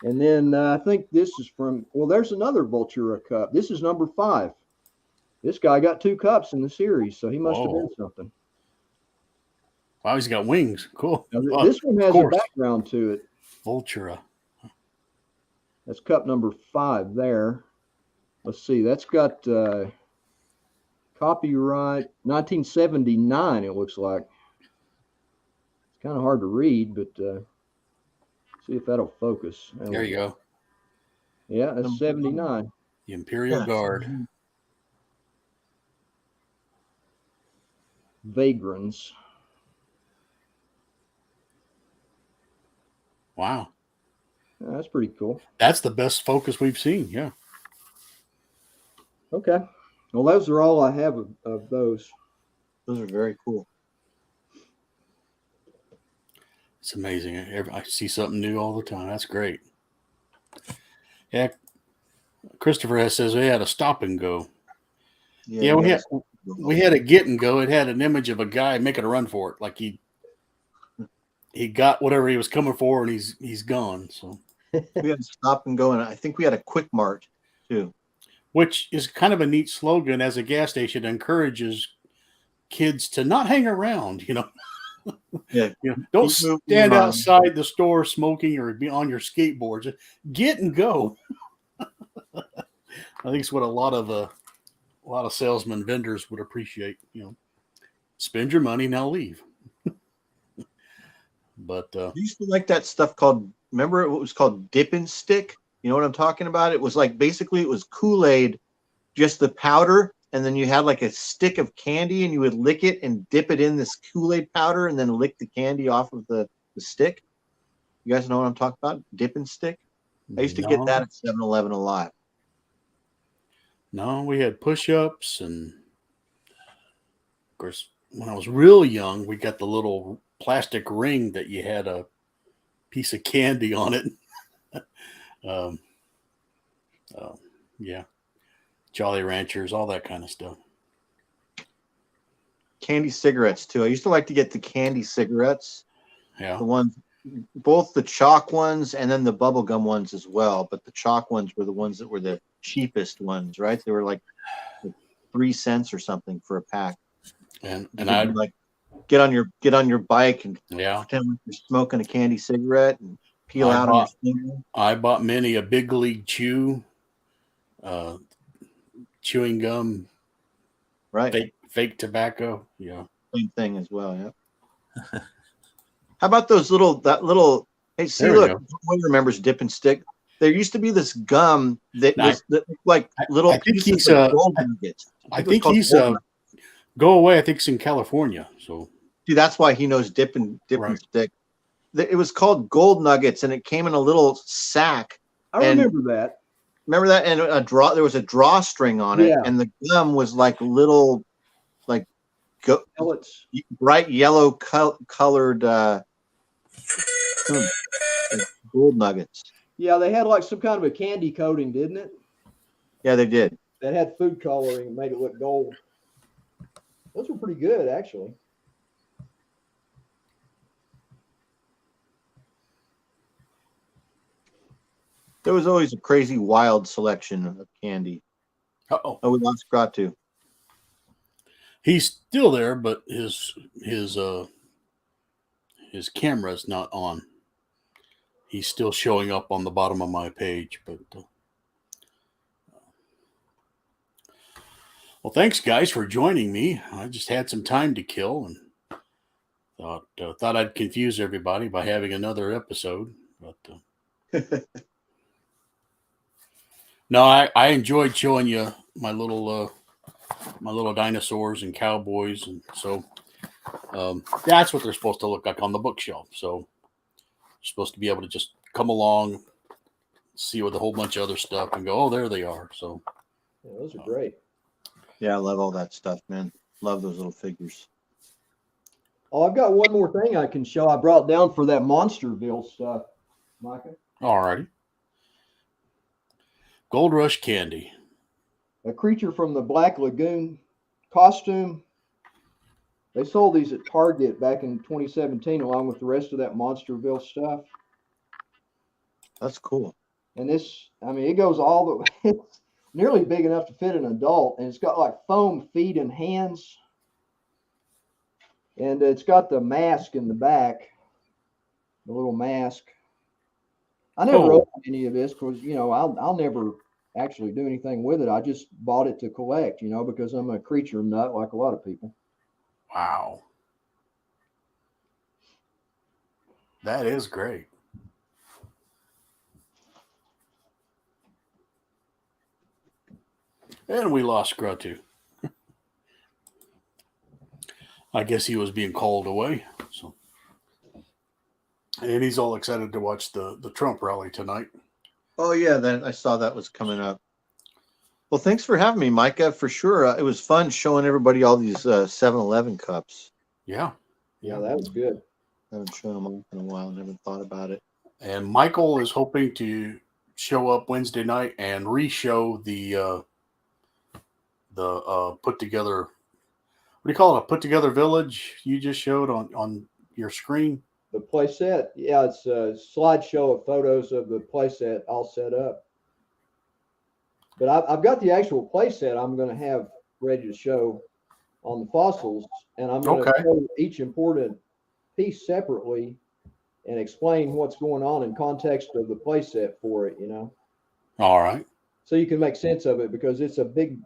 [SPEAKER 2] And then I think this is there's another Voltura cup. This is number 5. This guy got 2 cups in the series, so he must have been something.
[SPEAKER 3] Wow, he's got wings. Cool.
[SPEAKER 2] Now, this one has a background to it.
[SPEAKER 3] Voltura.
[SPEAKER 2] That's cup number 5 there. Let's see. That's got copyright 1979, it looks like. It's kind of hard to read, but see if that'll focus.
[SPEAKER 3] There you go.
[SPEAKER 2] Yeah, that's 79.
[SPEAKER 3] The Imperial Guard.
[SPEAKER 2] Vagrants.
[SPEAKER 3] Wow.
[SPEAKER 2] Yeah, that's pretty cool.
[SPEAKER 3] That's the best focus we've seen. Yeah.
[SPEAKER 2] Okay. Well, those are all I have of those.
[SPEAKER 5] Those are very cool.
[SPEAKER 3] It's amazing. I see something new all the time. That's great. Yeah. Christopher says we had a stop and go. Yeah, we had a get and go. It had an image of a guy making a run for it. Like he he got whatever he was coming for, and he's gone. So,
[SPEAKER 5] We had to stop and go, and I think we had a Quick Mart too.
[SPEAKER 3] which is kind of a neat slogan as a gas station, encourages kids to not hang around.
[SPEAKER 5] Yeah,
[SPEAKER 3] Don't
[SPEAKER 5] keep moving
[SPEAKER 3] stand
[SPEAKER 5] on.
[SPEAKER 3] outside the store smoking or be on your skateboard. Just get and go. I think it's what a lot of salesmen, vendors would appreciate. Spend your money, now leave. But
[SPEAKER 5] I used to like that stuff called. Remember what was called Dip and Stick? You know what I'm talking about? It was like basically it was Kool-Aid, just the powder, and then you had like a stick of candy, and you would lick it and dip it in this Kool-Aid powder, and then lick the candy off of the stick. You guys know what I'm talking about? Dip and Stick. I used to get that at 7-Eleven a lot.
[SPEAKER 3] No, we had push-ups, and of course, when I was real young, we got the little plastic ring that you had a piece of candy on it. um, yeah, Jolly Ranchers, all that kind of stuff.
[SPEAKER 5] Candy cigarettes too. I used to like to get the candy cigarettes.
[SPEAKER 3] Yeah,
[SPEAKER 5] The ones, both the chalk ones and then the bubblegum ones as well. But the chalk ones were the ones that were the cheapest ones, right? They were like 3 cents or something for a pack.
[SPEAKER 3] and
[SPEAKER 5] I'd like get on your bike and pretend like you're smoking a candy cigarette and peel out on your finger.
[SPEAKER 3] I bought many a Big League Chew, chewing gum,
[SPEAKER 5] right?
[SPEAKER 3] Fake tobacco. Yeah,
[SPEAKER 5] same thing as well. Yeah. How about those little? Hey, see,
[SPEAKER 3] there
[SPEAKER 5] look, one remembers Dip and Stick. There used to be this gum that looked like little pieces of gold nuggets.
[SPEAKER 3] I think he's go away. I think it's in California. So
[SPEAKER 5] see, that's why he knows Dip and Stick. It was called Gold Nuggets, and it came in a little sack.
[SPEAKER 2] I remember that.
[SPEAKER 5] Remember that? And there was a drawstring on it, and the gum was like little, like bright yellow colored gold nuggets.
[SPEAKER 2] Yeah, they had like some kind of a candy coating, didn't it?
[SPEAKER 5] Yeah, they did.
[SPEAKER 2] That had food coloring and made it look gold. Those were pretty good, actually.
[SPEAKER 5] There was always a crazy, wild selection of candy.
[SPEAKER 3] Oh,
[SPEAKER 5] we lost Gratu.
[SPEAKER 3] He's still there, but his camera's not on. He's still showing up on the bottom of my page, but well, thanks guys for joining me. I just had some time to kill and thought I'd confuse everybody by having another episode, but no, I enjoyed showing you my little dinosaurs and cowboys, and so that's what they're supposed to look like on the bookshelf. So you're supposed to be able to just come along, see with a whole bunch of other stuff, and go, oh, there they are. So
[SPEAKER 2] yeah, those are great.
[SPEAKER 5] Yeah, I love all that stuff, man. Love those little figures.
[SPEAKER 2] Oh, I've got one more thing I can show. I brought down for that Monsterville stuff, Micah.
[SPEAKER 3] All righty. Gold Rush candy.
[SPEAKER 2] A creature from the Black Lagoon costume. They sold these at Target back in 2017 along with the rest of that Monsterville stuff.
[SPEAKER 5] That's cool.
[SPEAKER 2] And this, I mean, it goes all the way. It's nearly big enough to fit an adult, and it's got like foam feet and hands. And it's got the mask in the back, the little mask. I never opened any of this because, I'll never actually do anything with it. I just bought it to collect, because I'm a creature nut like a lot of people.
[SPEAKER 3] Wow. That is great. And we lost Gratu. I guess he was being called away. So, and he's all excited to watch the Trump rally tonight.
[SPEAKER 5] Oh yeah, then I saw that was coming up. Well, thanks for having me, Micah. For sure, it was fun showing everybody all these 7-Eleven cups.
[SPEAKER 3] Yeah,
[SPEAKER 2] that was good.
[SPEAKER 5] I haven't shown them all in a while. Never thought about it.
[SPEAKER 3] And Michael is hoping to show up Wednesday night and re-show the put together. What do you call it? A put together village you just showed on your screen.
[SPEAKER 2] The playset, yeah, it's a slideshow of photos of the playset all set up. But I've got the actual playset I'm going to have ready to show on the fossils, and I'm going to
[SPEAKER 3] Okay.
[SPEAKER 2] show each important piece separately and explain what's going on in context of the playset for it, you know,
[SPEAKER 3] All right.
[SPEAKER 2] so you can make sense of it because it's a big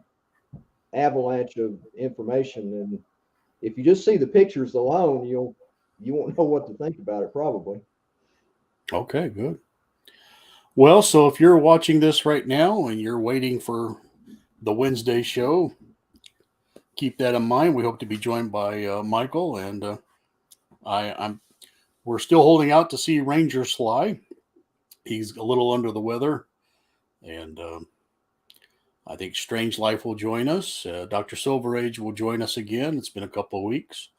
[SPEAKER 2] avalanche of information, and if you just see the pictures alone, you won't know what to think about it probably.
[SPEAKER 3] Okay, good. Well, so if you're watching this right now and you're waiting for the Wednesday show, keep that in mind. We hope to be joined by Michael, and I'm we're still holding out to see Ranger Sly. He's a little under the weather, and I think Strange Life will join us. Dr. Silver Age will join us again. It's been a couple of weeks,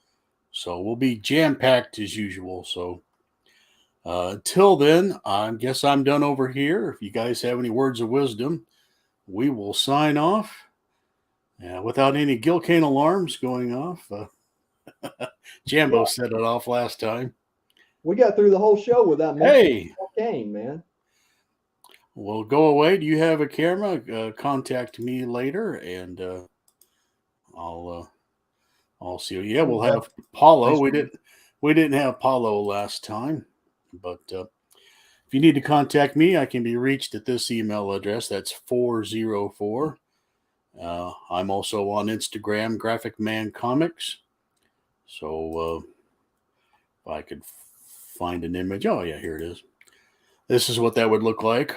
[SPEAKER 3] so we'll be jam packed as usual. So until then, I guess I'm done over here. If you guys have any words of wisdom, we will sign off without any Gilcane alarms going off. Jambo set it off last time.
[SPEAKER 2] We got through the whole show without mentioning
[SPEAKER 3] Hey,
[SPEAKER 2] cocaine, man.
[SPEAKER 3] well, go away. Do you have a camera? Contact me later, and I'll see you. Yeah, we'll have Paulo. We didn't have Paulo last time, but if you need to contact me, I can be reached at this email address. That's 404. I'm also on Instagram, Graphic Man Comics. So if I could find an image, oh yeah, here it is. This is what that would look like.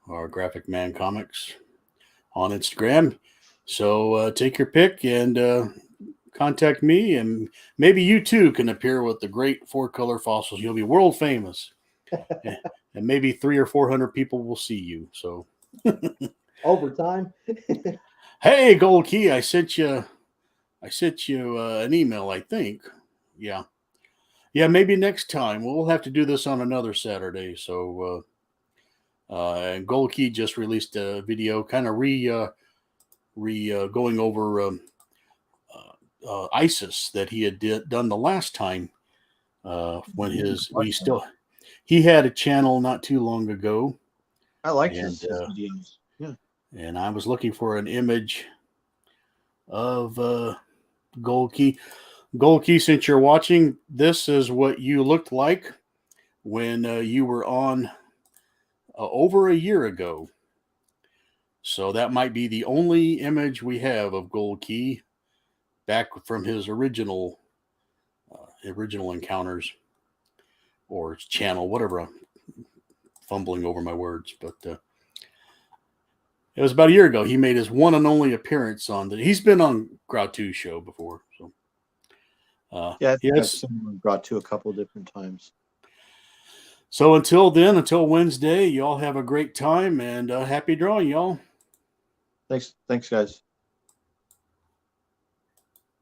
[SPEAKER 3] Our Graphic Man Comics on Instagram. So take your pick and contact me, and maybe you too can appear with the great 4-color fossils. You'll be world famous, and maybe 300 or 400 people will see you. So
[SPEAKER 2] Over time.
[SPEAKER 3] hey, Gold Key, I sent you an email. I think, yeah, maybe next time we'll have to do this on another Saturday. So. And Gold Key just released a video, kind of going over ISIS that he had done the last time when he had a channel not too long ago.
[SPEAKER 5] I like his videos. Yeah.
[SPEAKER 3] And I was looking for an image of Gold Key. Gold Key, since you're watching, this is what you looked like when you were on over a year ago. So that might be the only image we have of Gold Key back from his original encounters or his channel, whatever. I'm fumbling over my words, but it was about a year ago. He made his one and only appearance on he's been on Grau2 show before. So
[SPEAKER 5] yeah, I think I've seen him Grau2 a couple of different times.
[SPEAKER 3] So until then, until Wednesday, y'all have a great time and happy drawing, y'all.
[SPEAKER 5] Thanks, guys.